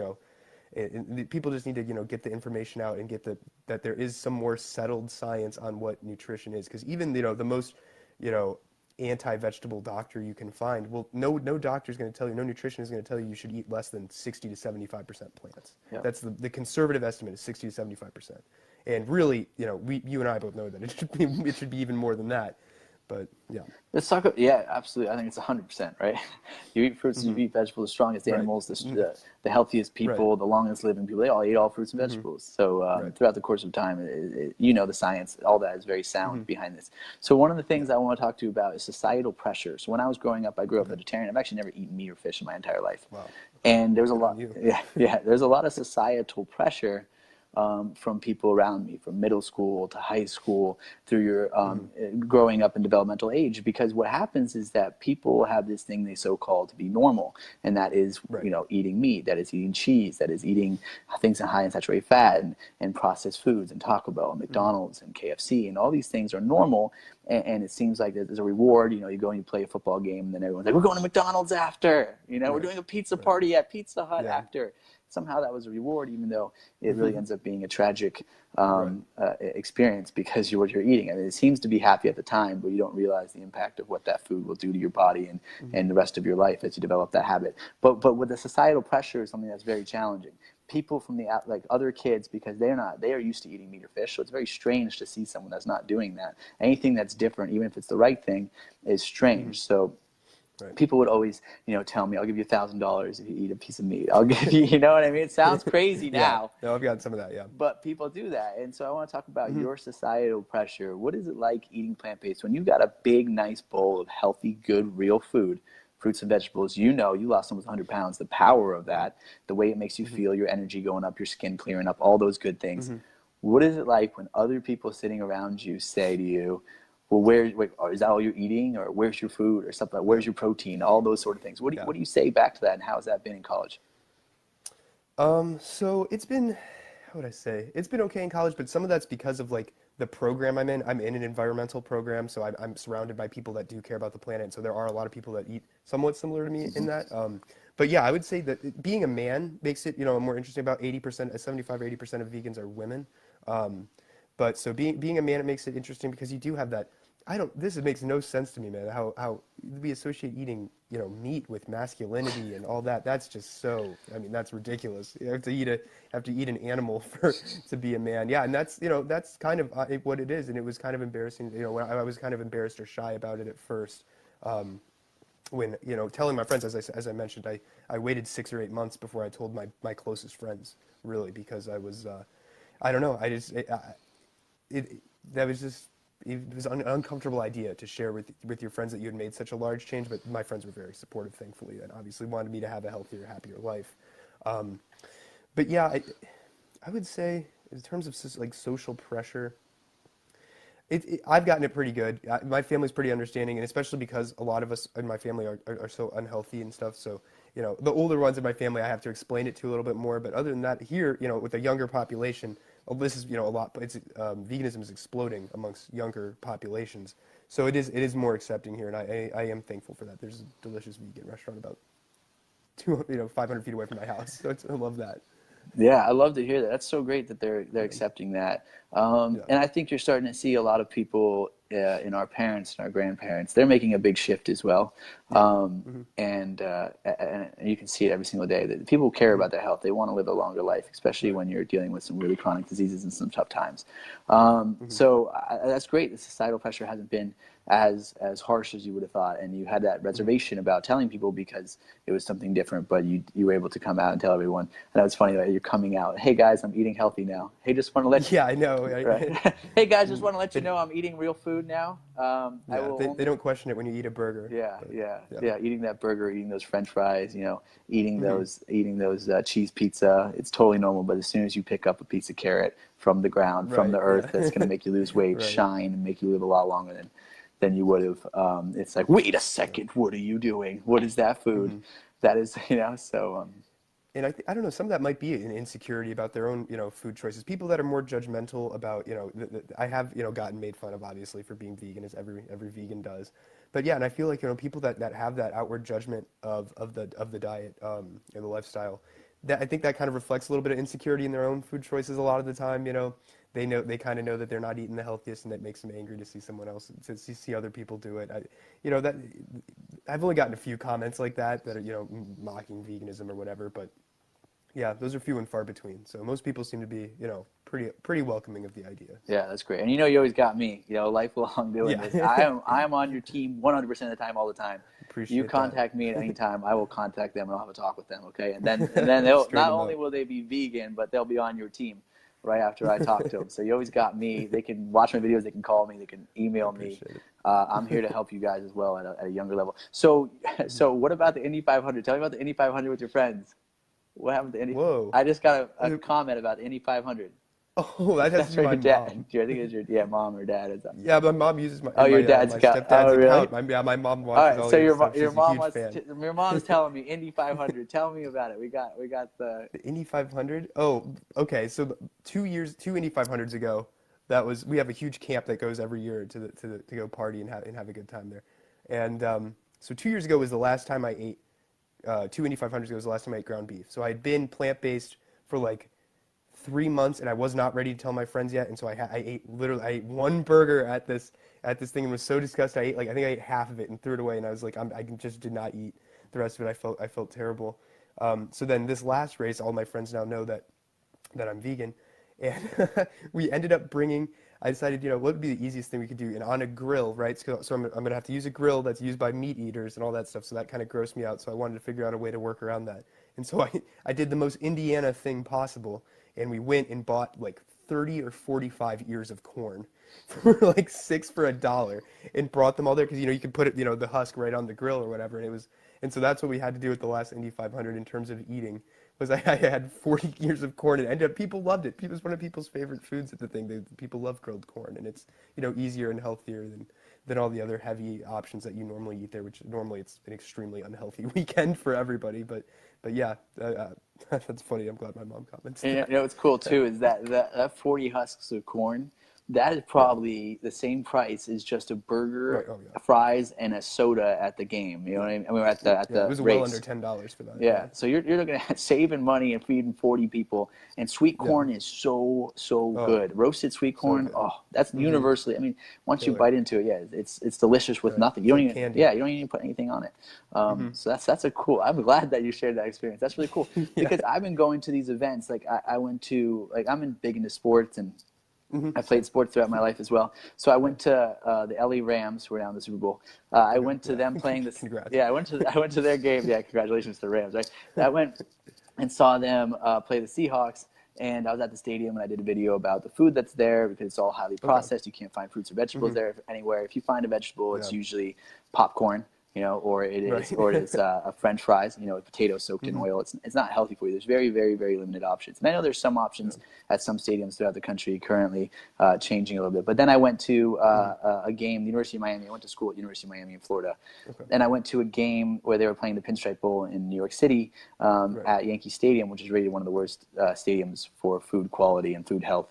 and people just need to get the information out and get that there is some more settled science on what nutrition is. Because even the most anti-vegetable doctor you can find, well, no doctor is going to tell you, no nutritionist is going to tell you should eat less than 60 to 75% plants. Yeah. That's the conservative estimate is 60 to 75%. And really, you and I both know that it should be even more than that. But yeah. Let's talk about, yeah, absolutely. I think it's 100%, right? You eat fruits and you eat vegetables, the strongest Right. animals, the healthiest people, Right. the longest living people, they all eat all fruits and vegetables. So Right. throughout the course of time, the science, all that is very sound behind this. So one of the things I want to talk to you about is societal pressure. So when I was growing up, I grew up vegetarian. I've actually never eaten meat or fish in my entire life. Wow. And there's a Good lot, on you. there's a lot of societal pressure from people around me, from middle school to high school, through your growing up in developmental age. Because what happens is that people have this thing they so-called to be normal, and that is, Right. eating meat, that is eating cheese, that is eating things high in saturated fat and processed foods, and Taco Bell and McDonald's and KFC, and all these things are normal. And it seems like there's a reward. You go and you play a football game, and then everyone's like, "We're going to McDonald's after." We're Right. doing a pizza party at Pizza Hut Yeah. after. Somehow that was a reward, even though it really ends up being a tragic experience because what you're eating. I mean, it seems to be happy at the time, but you don't realize the impact of what that food will do to your body and the rest of your life as you develop that habit. But with the societal pressure is something that's very challenging. People from like other kids, because they are used to eating meat or fish, so it's very strange to see someone that's not doing that. Anything that's different, even if it's the right thing, is strange. So Right. people would always, tell me, I'll give you $1,000 if you eat a piece of meat. I'll give you, you know what I mean? It sounds crazy Yeah. now, No, I've got some of that. Yeah. but people do that. And so I want to talk about Hmm. your societal pressure. What is it like eating plant-based when you got a big, nice bowl of healthy, good, real food, fruits and vegetables? You lost almost 100 pounds, the power of that, the way it makes you Hmm. feel, your energy going up, your skin clearing up, all those good things. Hmm. What is it like when other people sitting around you say to you, well, is that all you're eating? Or where's your food? Or something like, Yeah. where's your protein? All those sort of things. Yeah. What do you say back to that? And how has that been in college? So it's been, how would I say? It's been okay in college, but some of that's because of like the program I'm in. I'm in an environmental program, so I'm surrounded by people that do care about the planet. So there are a lot of people that eat somewhat similar to me in that. But yeah, I would say that being a man makes it, more interesting. About 80%, 75 or 80% of vegans are women. Um, but so being a man, it makes it interesting because you do have that. This makes no sense to me, man. How we associate eating, meat with masculinity and all that. That's just so. I mean, that's ridiculous. You have to eat an animal for to be a man. Yeah, and that's kind of what it is. And it was kind of embarrassing. When I was kind of embarrassed or shy about it at first. When telling my friends, as I mentioned, I waited 6 or 8 months before I told my closest friends, really, because I was I don't know. I just it that was just it was an uncomfortable idea to share with your friends that you had made such a large change. But my friends were very supportive, thankfully, and obviously wanted me to have a healthier, happier life. Um, but yeah, I would say in terms of like social pressure, I've gotten it pretty good. My family's pretty understanding, and especially because a lot of us in my family are so unhealthy and stuff. So, the older ones in my family, I have to explain it to a little bit more. But other than that, here, with a younger population, well, this is, a lot, but veganism is exploding amongst younger populations. So it is more accepting here, and I am thankful for that. There's a delicious vegan restaurant about 500 feet away from my house. So I love that. Yeah, I love to hear that. That's so great that they're accepting that. Yeah. And I think you're starting to see a lot of people in our parents and our grandparents. They're making a big shift as well, Yeah. Hmm. and you can see it every single day that people care Hmm. about their health. They want to live a longer life, especially Right. when you're dealing with some really chronic diseases and some tough times. Hmm. That's great. The societal pressure hasn't been as harsh as you would have thought, and you had that Hmm. reservation about telling people because it was something different. But you were able to come out and tell everyone. And it's funny that you're coming out. Hey guys, I'm eating healthy now. Hey, just want to let Yeah, I know. right. Hey guys, just And want to let you they, know I'm eating real food now. I yeah, will they only don't question it when you eat a burger. yeah, But yeah, yeah. yeah. Eating that burger, eating those French fries, eating Hmm. those cheese pizza. It's totally normal. But as soon as you pick up a piece of carrot from the ground, from Right. the earth, Yeah. that's going to make you lose weight, Right. shine, and make you live a lot longer than you would have. It's like, wait a Yeah. second, what are you doing? What is that food? Hmm. That is, so. And I don't know, some of that might be an insecurity about their own, food choices. People that are more judgmental about, I have, gotten made fun of obviously for being vegan, as every vegan does. But yeah, and I feel like, people that have that outward judgment of the diet, and the lifestyle, that I think that kind of reflects a little bit of insecurity in their own food choices a lot of the time. They kind of know that they're not eating the healthiest, and that makes them angry to see someone else, to see other people do it. That I've only gotten a few comments like that are, mocking veganism or whatever, but yeah, those are few and far between. So most people seem to be, pretty welcoming of the idea. So Yeah, that's great. And you always got me, lifelong doing yeah, this. I am on your team 100% of the time, all the time. You appreciate that. contact me at any time, I will contact them and I'll have a talk with them, okay? And then they'll Straighten not them only up. will they be vegan, but they'll be on your team right after I talk to them. So you always got me. They can watch my videos, they can call me, they can I email me. appreciate it. I'm here to help you guys as well at a younger level. So Mhm. so what about the Indy 500? Tell me about the Indy 500 with your friends. What happened to Indy? Whoa. I just got a Uh, comment about the Indy 500. Oh, that has to That's be right, my your dad. mom. I think it's your mom or dad. Is that? Yeah, my mom uses my Oh, your dad's my account. Oh, stepdad's really? account. My mom All watches right. all So your your stuff. your She's a mom huge wants fan. your mom's telling me Indy 500. Tell me about it. We got the The Indy 500? Oh, okay. So 2 years, two Indy 500s ago, we have a huge camp that goes every year to go party and have a good time there. And so 2 years ago was the last time I ate, two Indy 500s ago was the last time I ate ground beef. So I had been plant-based for like 3 months, and I was not ready to tell my friends yet. And so I ate one burger at this thing and was so disgusted. I think I ate half of it and threw it away. And I was like, I just did not eat the rest of it. I felt terrible. So then this last race, all my friends now know that I'm vegan, And we ended up bringing. I decided, what would be the easiest thing we could do, and on a grill, right? So I'm gonna have to use a grill that's used by meat eaters and all that stuff. So that kind of grossed me out. So I wanted to figure out a way to work around that. And so I did the most Indiana thing possible, and we went and bought like 30 or 45 ears of corn for like six for $1, and brought them all there because you can put it, the husk right on the grill or whatever. And so that's what we had to do at the last Indy 500 in terms of eating. Was I had 40 ears of corn, and ended up people loved it. It was one of people's favorite foods at the thing. People love grilled corn, and it's easier and healthier than all the other heavy options that you normally eat there. Which normally it's an extremely unhealthy weekend for everybody. But yeah, that's funny. I'm glad my mom comments And that. what's cool too is that 40 husks of corn, that is probably the same price as just a burger, Right. Oh yeah. fries, and a soda at the game. You know what I mean? I mean, at Yeah, the it was race. well under $10 for that. Yeah, so you're looking at saving money and feeding 40 people. And sweet Yeah. corn is so Oh, good. Roasted sweet corn, good. oh, that's universally. I mean, once you Killer. bite into it, yeah, it's delicious with Right. nothing. It's You don't like even candy. yeah, you don't even put anything on it. So that's a cool. I'm glad that you shared that experience. That's really cool because I've been going to these events. Like I went to big into sports, and I played sports throughout my life as well. So I went to the LA Rams, who were now in the Super Bowl. I went to them playing this. Congrats. Yeah, I went to their game. Yeah, congratulations to the Rams. Right, I went and saw them play the Seahawks. And I was at the stadium, and I did a video about the food that's there because it's all highly processed. You can't find fruits or vegetables there anywhere. If you find a vegetable, it's usually popcorn, or it's a French fries, with potatoes soaked in oil. It's not healthy for you. There's very, very, very limited options. And I know there's some options at some stadiums throughout the country currently changing a little bit. But then I went to a game, the University of Miami. I went to school at University of Miami in Florida. And I went to a game where they were playing the Pinstripe Bowl in New York City at Yankee Stadium, which is rated one of the worst stadiums for food quality and food health.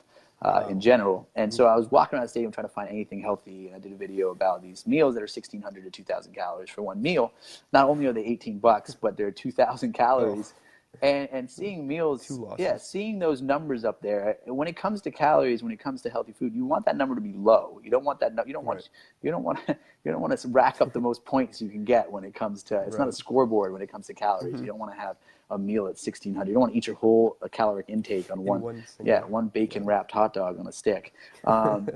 In general. And so I was walking around the stadium trying to find anything healthy, and I did a video about these meals that are 1,600 to 2,000 calories for one meal. Not only are they $18, but they're 2,000 calories. And seeing meals, seeing those numbers up there. When it comes to calories, when it comes to healthy food, you want that number to be low. You don't want that. You don't want to rack up the most points you can get when it comes to. It's not a scoreboard when it comes to calories. You don't want to have a meal at 1,600. You don't want to eat your whole caloric intake on one bacon wrapped hot dog on a stick.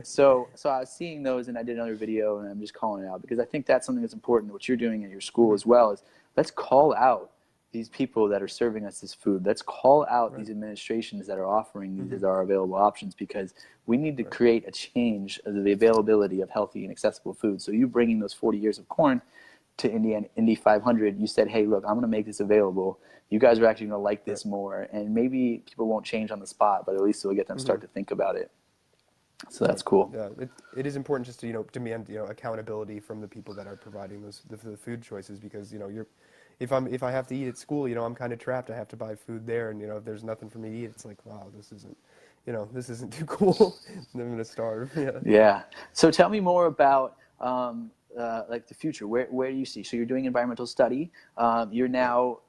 So I was seeing those, and I did another video, and I'm just calling it out because I think that's something that's important. What you're doing at your school as well is let's call out these people that are serving us this food. Let's call out these administrations that are offering these as our available options, because we need to create a change of the availability of healthy and accessible food. So you bringing those 40 years of corn to Indy 500, you said, hey, look, I'm going to make this available. You guys are actually going to like this more. And maybe people won't change on the spot, but at least it'll get them start to think about it. So that's cool. Yeah, it is important just to demand accountability from the people that are providing the food choices, because if I have to eat at school, I'm kind of trapped. I have to buy food there, and if there's nothing for me to eat, it's like, wow, this isn't too cool. I'm gonna starve. Yeah. So tell me more about like the future. Where do you see? So you're doing environmental study. You're now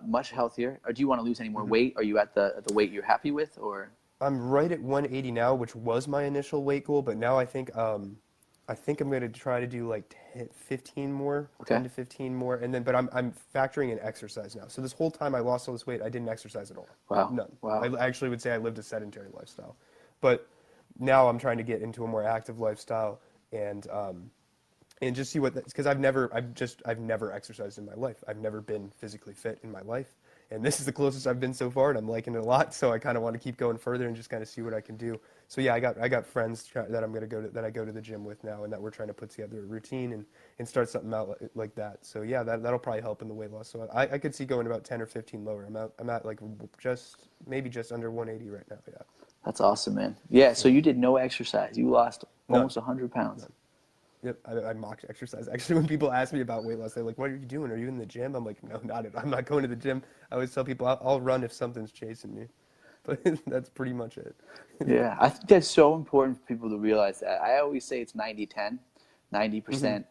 much healthier. Or do you want to lose any more weight? Are you at the weight you're happy with, or? I'm right at 180 now, which was my initial weight goal, but now I think I'm going to try to do like 15 more, 10 to 15 more, and then but I'm factoring in exercise now. So this whole time I lost all this weight, I didn't exercise at all. Wow. None. Wow. I actually would say I lived a sedentary lifestyle, but now I'm trying to get into a more active lifestyle and just see because I've never exercised in my life. I've never been physically fit in my life. And this is the closest I've been so far, and I'm liking it a lot. So I kind of want to keep going further and just kind of see what I can do. So yeah, I got friends that I go to the gym with now, and that we're trying to put together a routine and start something out like that. So yeah, that'll probably help in the weight loss. So I could see going about 10 or 15 lower. I'm at like maybe just under 180 right now. Yeah. That's awesome, man. Yeah. So you did no exercise. You lost almost 100 pounds. None. Yep, I mocked exercise. Actually, when people ask me about weight loss, they're like, "What are you doing? Are you in the gym?" I'm like, "No, I'm not going to the gym." I always tell people I'll run if something's chasing me, but that's pretty much it. Yeah, I think that's so important for people to realize that. I always say it's 90-10, 90%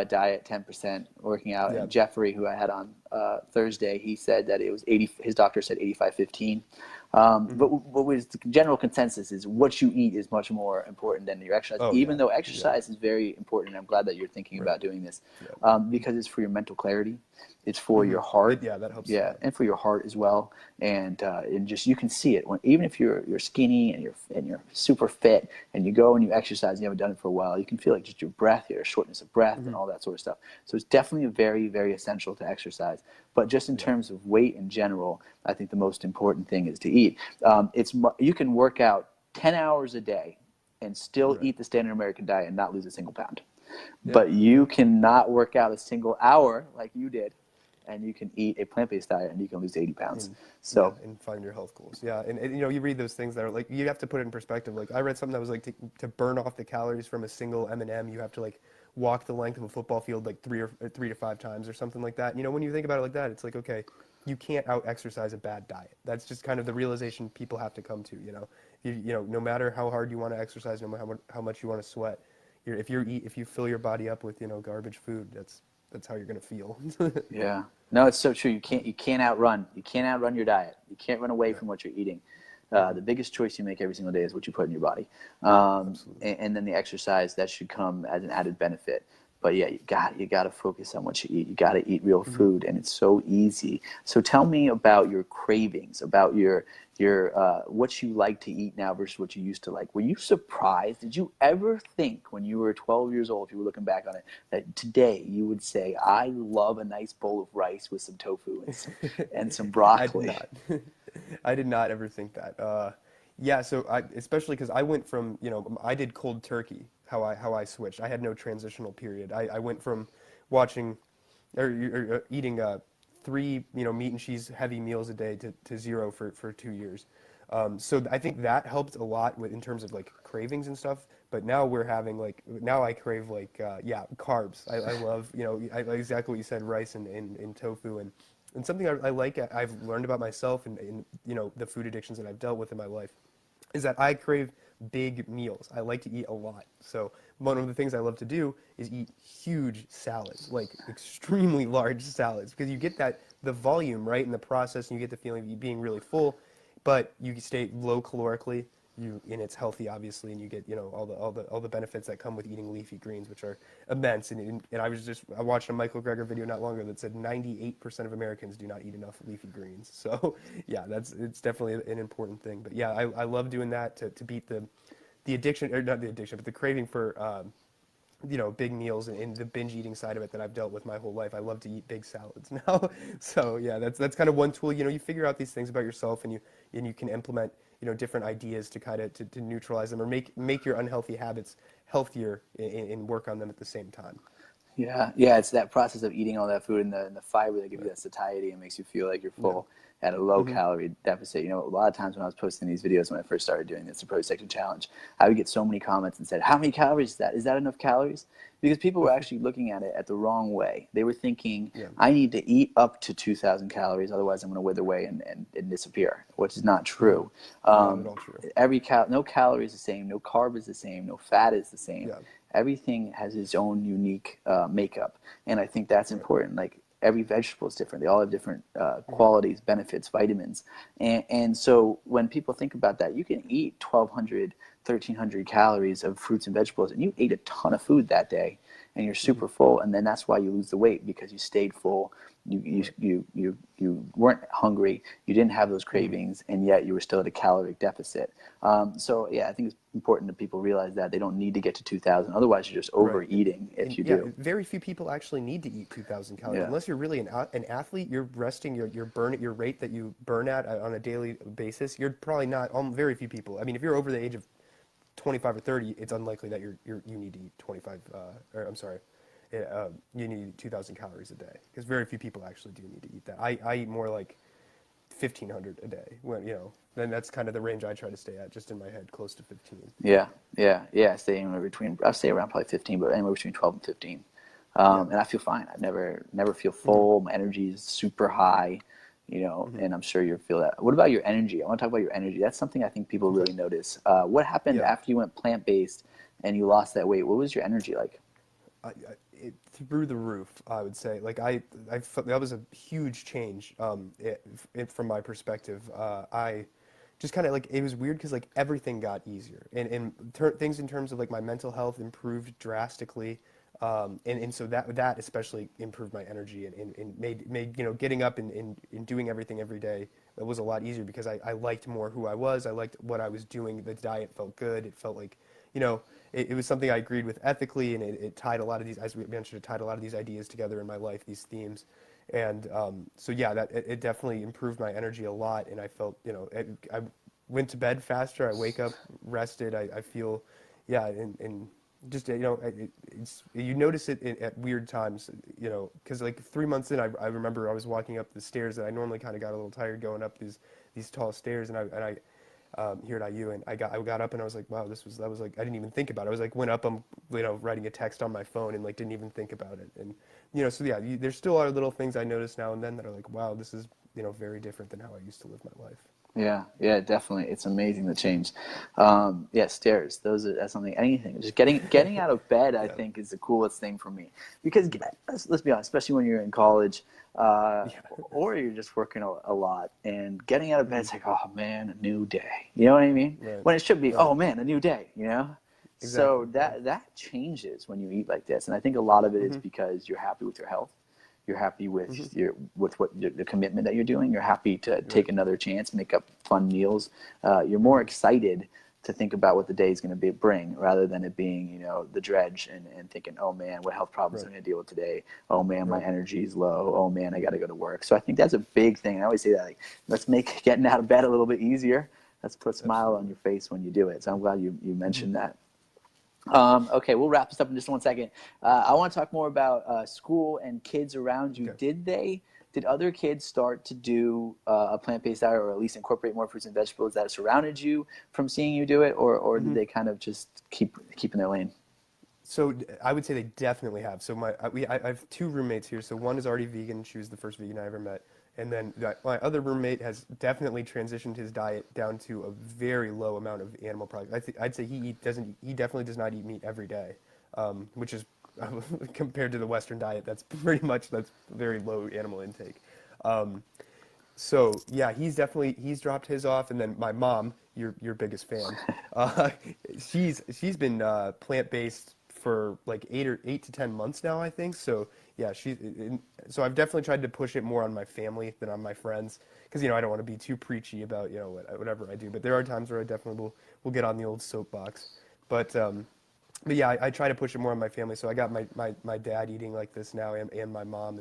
diet, 10% working out. Yeah. And Jeffrey, who I had on Thursday, he said that it was 80. His doctor said 85-15. But what was the general consensus is what you eat is much more important than your exercise. Even though exercise is very important, and I'm glad that you're thinking about doing this because it's for your mental clarity. It's for your heart. Yeah, that helps a Yeah, lot. and for your heart as well. And just you can see it when, even if you're skinny and you're super fit and you go and you exercise and you haven't done it for a while, you can feel like just your breath, your shortness of breath, and all that sort of stuff. So it's definitely very, very essential to exercise. But just in Yeah. terms of weight in general, I think the most important thing is to eat. You can work out 10 hours a day and still Right. eat the standard American diet and not lose a single pound. Yeah. But you cannot work out a single hour like you did, and you can eat a plant-based diet and you can lose 80 pounds. And yeah, So and find your health goals. Yeah, and you know, you read those things that are like you have to put it in perspective. Like I read something that was like to burn off the calories from a single M&M, you have to like walk the length of a football field like 3 to 5 times or something like that. You know, when you think about it like that, it's like okay, you can't out exercise a bad diet. That's just kind of the realization people have to come to. You know, no matter how hard you want to exercise, no matter how much you want to sweat, if you fill your body up with garbage food, that's how you're gonna feel. yeah, no, it's so true. You can't outrun your diet. You can't run away Yeah. from what you're eating. Hmm. The biggest choice you make every single day is what you put in your body, Absolutely. and then the exercise that should come as an added benefit. But yeah, you got to focus on what you eat. You got to eat real Hmm. food, and it's so easy. So tell me about your cravings, about your what you like to eat now versus what you used to like. Were you surprised? Did you ever think when you were 12 years old, if you were looking back on it, that today you would say, "I love a nice bowl of rice with some tofu and some I did broccoli"? not. I did not ever think that. Yeah, so especially because I went from, I did cold turkey, how I switched. I had no transitional period. I went from watching or eating three, meat and cheese heavy meals a day to zero for 2 years. So I think that helped a lot in terms of like cravings and stuff. But now we're having like now I crave like yeah, carbs. I love exactly what you said, rice and tofu and something I like I've learned about myself and the food addictions that I've dealt with in my life is that I crave big meals. I like to eat a lot. So one of the things I love to do is eat huge salads, like extremely large salads, because you get the volume right in the process, and you get the feeling of you being really full, but you stay low calorically. And it's healthy, obviously, and you get all the benefits that come with eating leafy greens, which are immense. And I watched a Michael Greger video not long ago that said 98% of Americans do not eat enough leafy greens. So yeah, it's definitely an important thing. But yeah, I love doing that to beat the addiction, or not the addiction, but the craving for big meals and the binge eating side of it that I've dealt with my whole life. I love to eat big salads now. So yeah, that's kind of one tool. You figure out these things about yourself and you can implement different ideas to kind of to neutralize them or make your unhealthy habits healthier and work on them at the same time. Yeah, yeah, it's that process of eating all that food and the fiber that gives you Right. that satiety and makes you feel like you're Yeah. full at a low Hmm. calorie deficit. A lot of times when I was posting these videos when I first started doing this, the Pro Section Challenge, I would get so many comments and said, "How many calories is that? Is that enough calories?" Because people were actually looking at it at the wrong way. They were thinking, Yeah. "I need to eat up to 2,000 calories, otherwise I'm going to wither away and disappear," which is not Hmm. true. Not at Um, all true. no calorie is the same, no carb is the same, no fat is the same. Yeah. Everything has its own unique makeup, and I think that's Right. important. Like every vegetable is different; they all have different Hmm. qualities, benefits, vitamins, and so when people think about that, you can eat 1,200, 1,300 calories of fruits and vegetables, and you ate a ton of food that day, and you're Hmm. super full, and then that's why you lose the weight because you stayed full. You you Right. you you you weren't hungry. You didn't have those Hmm. cravings, and yet you were still at a caloric deficit. So yeah, I think it's important that people realize that they don't need to get to 2,000. Otherwise, you're just Right. overeating if And you yeah, do. very few people actually need to eat 2,000 calories. Yeah. Unless you're really an athlete, you're resting your burn at your rate that you burn at on a daily basis. You're probably not, very few people. I mean, if you're over the age of 25 or 30, it's unlikely that you need to eat 25, or I'm sorry, you need 2,000 calories a day. Because very few people actually do need to eat that. I eat more like 1,500 a day. Then that's kind of the range I try to stay at, just in my head, close to 15. Yeah, yeah, yeah. I stay anywhere between, I stay around probably 15, but anywhere between 12 and 15. Yeah. And I feel fine. I never feel Hmm. full. My energy is super high, Hmm. and I'm sure you feel that. What about your energy? I want to talk about your energy. That's something I think people Okay. really notice. What happened Yeah. after you went plant-based and you lost that weight? What was your energy like? Through the roof, I would say. Like that was a huge change. From my perspective, I just kind of like it was weird because like everything got easier, and things in terms of like my mental health improved drastically. And so that especially improved my energy and made getting up and doing everything every day, that was a lot easier because I liked more who I was. I liked what I was doing. The diet felt good. It felt like, it was something I agreed with ethically, and it tied a lot of these, as we mentioned, it tied a lot of these ideas together in my life, these themes. And so yeah, it definitely improved my energy a lot, and I felt, I went to bed faster. I wake up rested. I feel, yeah, and just it's you notice it at weird times, because like 3 months in, I remember I was walking up the stairs, and I normally kind of got a little tired going up these tall stairs, and I here at IU, and I got up and I was like, wow, that was like I didn't even think about it. I was like, went up, I'm writing a text on my phone and like didn't even think about it, and so yeah, there's still are little things I notice now and then that are like, wow, this is very different than how I used to live my life. Yeah, yeah, definitely. It's amazing the change. Yeah, stairs. That's something. Anything. Just getting out of bed, I Yeah. think, is the coolest thing for me. Because let's be honest, especially when you're in college, Yeah. or you're just working a lot, and getting out of bed, Mhm. it's like, oh man, a new day. You know what I mean? Right. When it should be, Right. oh man, a new day. You know. Exactly. So Yeah. that changes when you eat like this, and I think a lot of it is Mhm. because you're happy with your health. You're happy Mhm. with the commitment that you're doing. You're happy to Right. take another chance, make up fun meals. You're more Mhm. excited to think about what the day is going to bring, rather than it being the dredge and thinking, oh man, what health problems Right. am I going to deal with today? Oh man, my Right. energy is low. Oh man, I got to go to work. So I think that's a big thing. I always say that, like, let's make getting out of bed a little bit easier. Let's put a smile on Absolutely. your face when you do it. So I'm glad you Mhm. mentioned that. Okay, we'll wrap this up in just 1 second. I want to talk more about school and kids around you. Okay. Did other kids start to do a plant-based diet, or at least incorporate more fruits and vegetables that surrounded you from seeing you do it, or did Mhm. they kind of just keep in their lane? So I would say they definitely have. So I have two roommates here. So one is already vegan. She was the first vegan I ever met. And then my other roommate has definitely transitioned his diet down to a very low amount of animal products. I'd say he definitely does not eat meat every day, which is compared to the Western diet, that's very low animal intake. Um, so yeah, he's dropped his off, and then my mom, your biggest fan, uh, she's been plant based for like 8 to 10 months now, I think. So yeah, so I've definitely tried to push it more on my family than on my friends, because I don't want to be too preachy about whatever I do. But there are times where I definitely will get on the old soapbox. But but yeah, I try to push it more on my family. So I got my dad eating like this now, and my mom,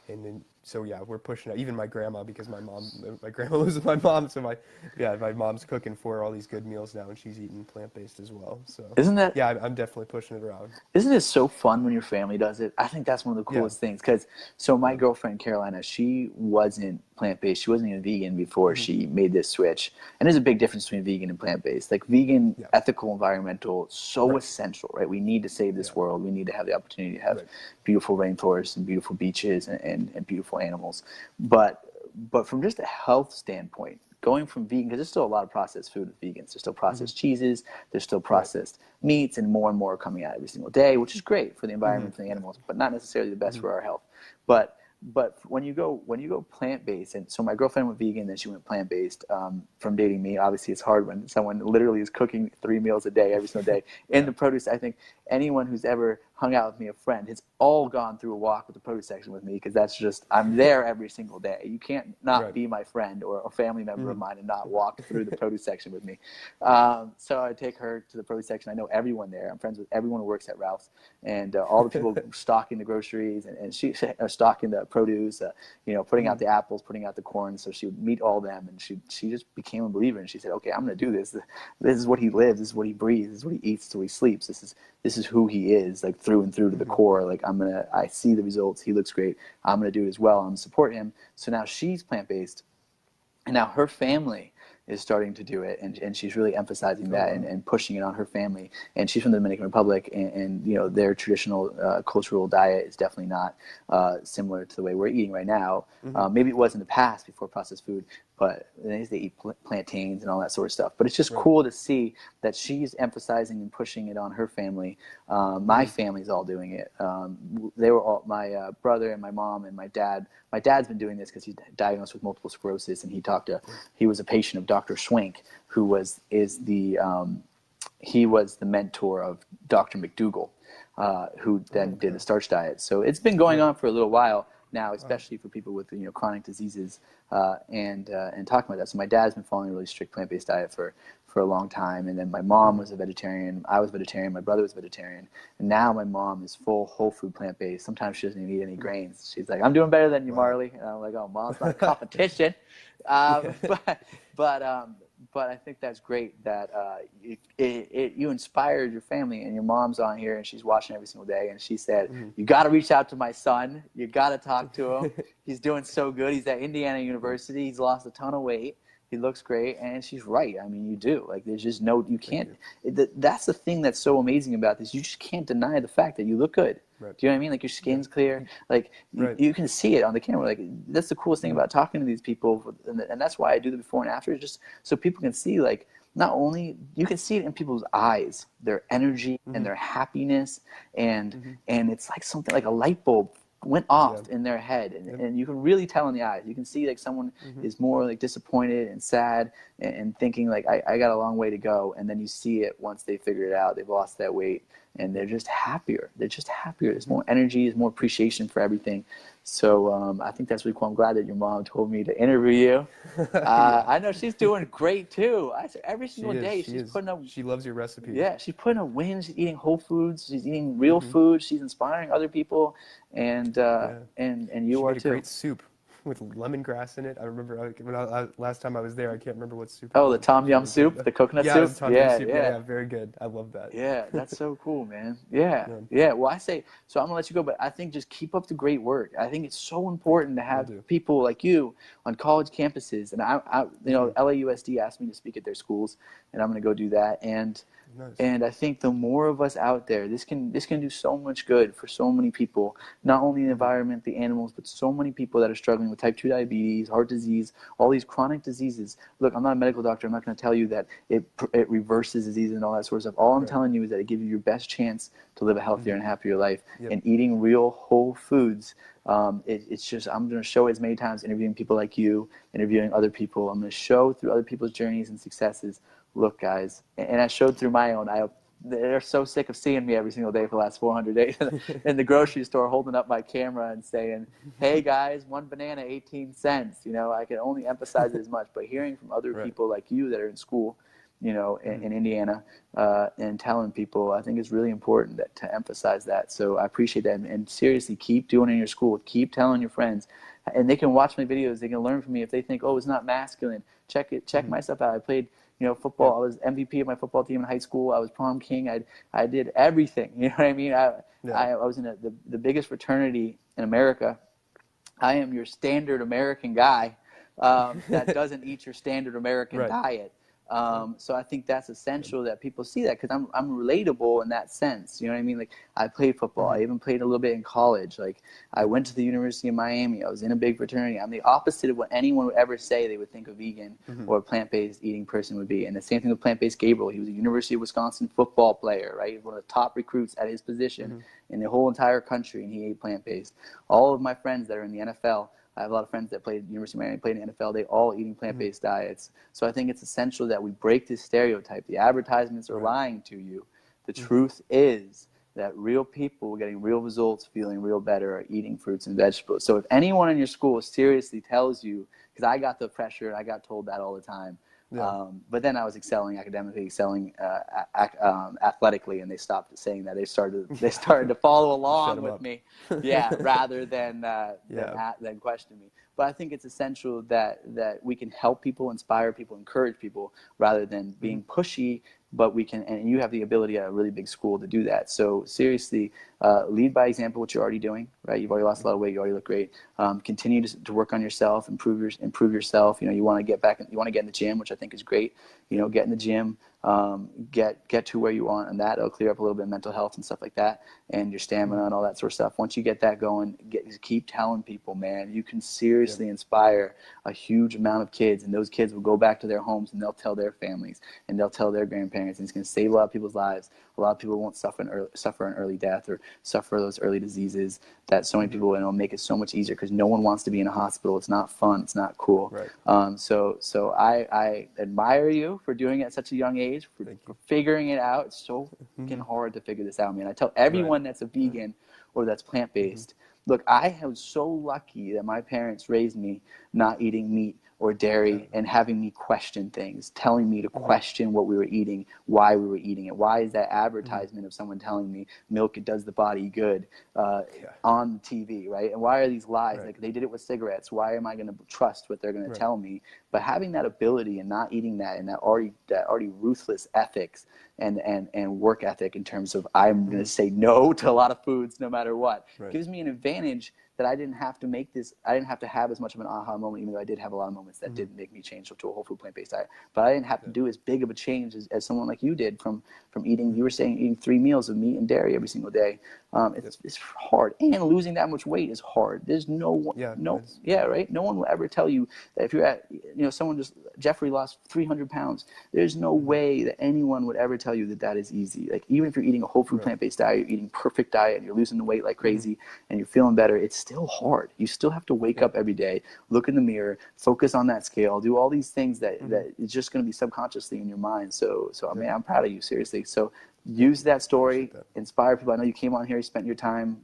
and then so yeah, we're pushing it. Even my grandma, because my grandma lives with my mom, so my mom's cooking for her all these good meals now, and she's eating plant-based as well. So Isn't that yeah, I'm definitely pushing it around. Isn't it so fun when your family does it? I think that's one of the Yeah, coolest things. Because so my yeah, girlfriend Carolina, she wasn't plant based. She wasn't even vegan before hmm, she made this switch. And there's a big difference between vegan and plant based. Like vegan, yeah, ethical, environmental, so right, essential, right? We need to save yeah, this world. We need to have the opportunity to have right, beautiful rainforests and beautiful beaches and beautiful animals. But from just a health standpoint, going from vegan, because there's still a lot of processed food with vegans. There's still hmm, processed cheeses. There's still right, processed meats, and more are coming out every single day, which is great for the hmm, environment, for the yeah, animals, but not necessarily the best hmm, for our health. But when you go plant based, and so my girlfriend went vegan, then she went plant based. From dating me, obviously it's hard when someone literally is cooking 3 meals a day every single day in yeah, the produce. I think anyone who's ever hung out with me, a friend, has all gone through a walk with the produce section with me, because that's just, I'm there every single day. You can't not right, be my friend or a family member of hmm, mine and not walk through the produce section with me. So I take her to the produce section. I know everyone there. I'm friends with everyone who works at Ralph's, and all the people stocking the groceries, and she stocking the produce, putting hmm, out the apples, putting out the corn. So she would meet all them, and she just became a believer. And she said, okay, I'm going to do this. This is what he lives. This is what he breathes. This is what he eats till he sleeps. This is who he is, like through and through to the hmm, core. Like I see the results. He looks great. I'm gonna do it as well. I'm gonna support him. So now she's plant based, and now her family is starting to do it, and she's really emphasizing oh that, wow, and pushing it on her family. And she's from the Dominican Republic, and their traditional cultural diet is definitely not similar to the way we're eating right now. hmm, Maybe it was in the past before processed food, but they eat plantains and all that sort of stuff. But it's just right, cool to see that she's emphasizing and pushing it on her family. My hmm, family's all doing it. They were all my brother and my mom and my dad. My dad's been doing this because he's diagnosed with multiple sclerosis, and he was a patient of Dr. Schwenk, who he was the mentor of Dr. McDougall. who then did a starch diet. So it's been going on for a little while now, especially for people with chronic diseases, and talking about that. So my dad's been following a really strict plant-based diet for a long time, and then my mom was a vegetarian. I was vegetarian. My brother was vegetarian, and now my mom is full whole food plant-based. Sometimes she doesn't even eat any grains. She's like, "I'm doing better than you, Marley," and I'm like, "Oh, Mom's not a competition." Um, but but um, but I think that's great that you inspired your family, and your mom's on here and she's watching every single day, and she said, "You got to reach out to my son. You got to talk to him. He's doing so good. He's at Indiana University. He's lost a ton of weight. He looks great." And she's right. I mean, you do. Like, there's just you can't. That's the thing that's so amazing about this. You just can't deny the fact that you look good. Right. Do you know what I mean? Like, your skin's clear. Like, you can see it on the camera. Like, that's the coolest thing about talking to these people, and that's why I do the before and after, just so people can see, like, not only you can see it in people's eyes, their energy and their happiness, and it's like something like a light bulb went off in their head, and you can really tell in the eyes. You can see like someone is more like disappointed and sad and thinking like, I got a long way to go, and then you see it once they figure it out, they've lost that weight, and they're just happier. There's more energy, there's more appreciation for everything. So I think that's really cool. I'm glad that your mom told me to interview you. I know she's doing great too. Every single day she's putting up. She loves your recipes. Yeah, she's putting a win. She's eating whole foods. She's eating real food. She's inspiring other people, and you she are made too. a great soup with lemongrass in it. I remember last time I was there, I can't remember what soup. Oh, the tom yum soup, the coconut soup. Yeah, it was tom yum soup. Yeah, very good. I love that. Yeah, that's so cool, man. Yeah. Well, I say, so I'm gonna let you go, but I think just keep up the great work. I think it's so important to have people like you on college campuses, and I LAUSD asked me to speak at their schools, and I'm gonna go do that. And I think the more of us out there, this can do so much good for so many people, not only the environment, the animals, but so many people that are struggling with type 2 diabetes, heart disease, all these chronic diseases. Look, I'm not a medical doctor. I'm not going to tell you that it reverses disease and all that sort of stuff. All I'm telling you is that it gives you your best chance to live a healthier and happier life. And eating real whole foods, it's just, I'm going to show it as many times, interviewing people like you, interviewing other people. I'm going to show through other people's journeys and successes. Look, guys, and I showed through my own. They're so sick of seeing me every single day for the last 400 days in the grocery store, holding up my camera and saying, "Hey guys, one banana, 18 cents." I can only emphasize it as much, but hearing from other people like you that are in school, in Indiana, and telling people, I think it's really important to emphasize that. So I appreciate that, and seriously, keep doing it in your school. Keep telling your friends, and they can watch my videos. They can learn from me. If they think, "Oh, it's not masculine," check my stuff out. I played football. I was MVP of my football team in high school. I was prom king. I did everything. You know what I mean? I was in the biggest fraternity in America. I am your standard American guy that doesn't eat your standard American diet. So I think that's essential that people see that, because I'm relatable in that sense. You know what I mean? Like, I played football. I even played a little bit in college. Like, I went to the University of Miami. I was in a big fraternity. I'm the opposite of what anyone would ever say they would think a vegan or a plant-based eating person would be. And the same thing with plant-based Gabriel. He was a University of Wisconsin football player, right? He was one of the top recruits at his position in the whole entire country, and he ate plant-based. All of my friends that are in the NFL, I have a lot of friends that played at the University of Miami, played in the NFL. They all eating plant-based diets. So I think it's essential that we break this stereotype. The advertisements are lying to you. The truth is that real people getting real results, feeling real better, are eating fruits and vegetables. So if anyone in your school seriously tells you, because I got the pressure and I got told that all the time, but then I was excelling academically, excelling athletically, and they stopped saying that. They started to follow along with me, rather than question me. But I think it's essential that we can help people, inspire people, encourage people, rather than being pushy. But we can, and you have the ability at a really big school to do that. So seriously, lead by example, what you're already doing, right? You've already lost a lot of weight. You already look great. Continue to work on yourself, improve yourself. You want to get back, you want to get in the gym, which I think is great. Get in the gym, get to where you want, and that'll clear up a little bit of mental health and stuff like that, and your stamina and all that sort of stuff. Once you get that going, keep telling people, man, you can seriously inspire a huge amount of kids, and those kids will go back to their homes and they'll tell their families and they'll tell their grandparents, and it's going to save a lot of people's lives. A lot of people won't suffer an early death or suffer those early diseases that so many people, and it'll make it so much easier, because no one wants to be in a hospital. It's not fun. It's not cool. Right. So I admire you for doing it at such a young age. age for Thank you. figuring it out. It's so fucking hard to figure this out, man. I tell everyone that's a vegan or that's plant-based, look, I was so lucky that my parents raised me not eating meat or dairy and having me question things, telling me to question what we were eating, why we were eating it. Why is that advertisement of someone telling me milk, it does the body good on TV, right? And why are these lies? Like they did it with cigarettes. Why am I going to trust what they're going to tell me? But having that ability and not eating that and that already ruthless ethics and work ethic in terms of I'm going to say no to a lot of foods no matter what gives me an advantage that I didn't have to make this. I didn't have to have as much of an aha moment, even though I did have a lot of moments that did make me change to a whole food plant-based diet. But I didn't have to do as big of a change as someone like you did from eating. You were saying eating 3 meals of meat and dairy every single day. It's hard, and losing that much weight is hard. There's no one, right? No one will ever tell you that if you're at, someone just Jeffrey lost 300 pounds. There's no way that anyone would ever tell you that is easy. Like even if you're eating a whole food plant-based diet, you're eating perfect diet, and you're losing the weight like crazy, and you're feeling better, it's still hard. You still have to wake up every day, look in the mirror, focus on that scale, do all these things that is just going to be subconsciously in your mind. So I mean, I'm proud of you, seriously. So use that story, inspire people. I know you came on here, you spent your time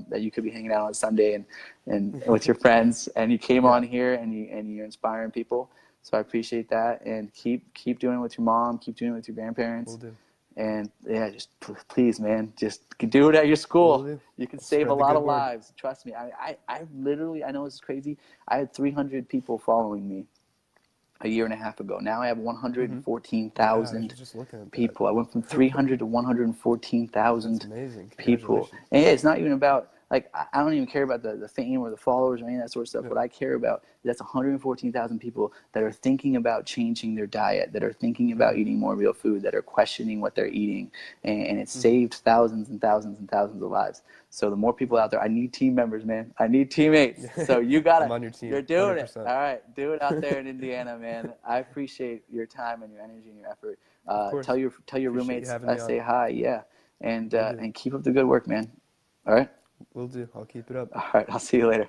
that you could be hanging out on Sunday and with your friends, and you came on here and you're inspiring people. So I appreciate that, and keep doing it with your mom, keep doing it with your grandparents. Will do. And just please, man, just do it at your school. You can save a lot of lives. Trust me. I literally, I know this is crazy. I had 300 people following me a year and a half ago. Now I have 114,000 people. I went from 300 to 114,000 people. And it's not even about, like, I don't even care about the fame or the followers or any of that sort of stuff. What I care about is that's 114,000 people that are thinking about changing their diet, that are thinking about eating more real food, that are questioning what they're eating. And it's saved thousands and thousands and thousands of lives. So the more people out there, I need team members, man. I need teammates. So you got I'm on your team. You're doing 100%. it. All right. Do it out there in Indiana, man. I appreciate your time and your energy and your effort. Tell your roommates I say hi. Yeah. And keep up the good work, man. All right. Will do. I'll keep it up. All right. I'll see you later.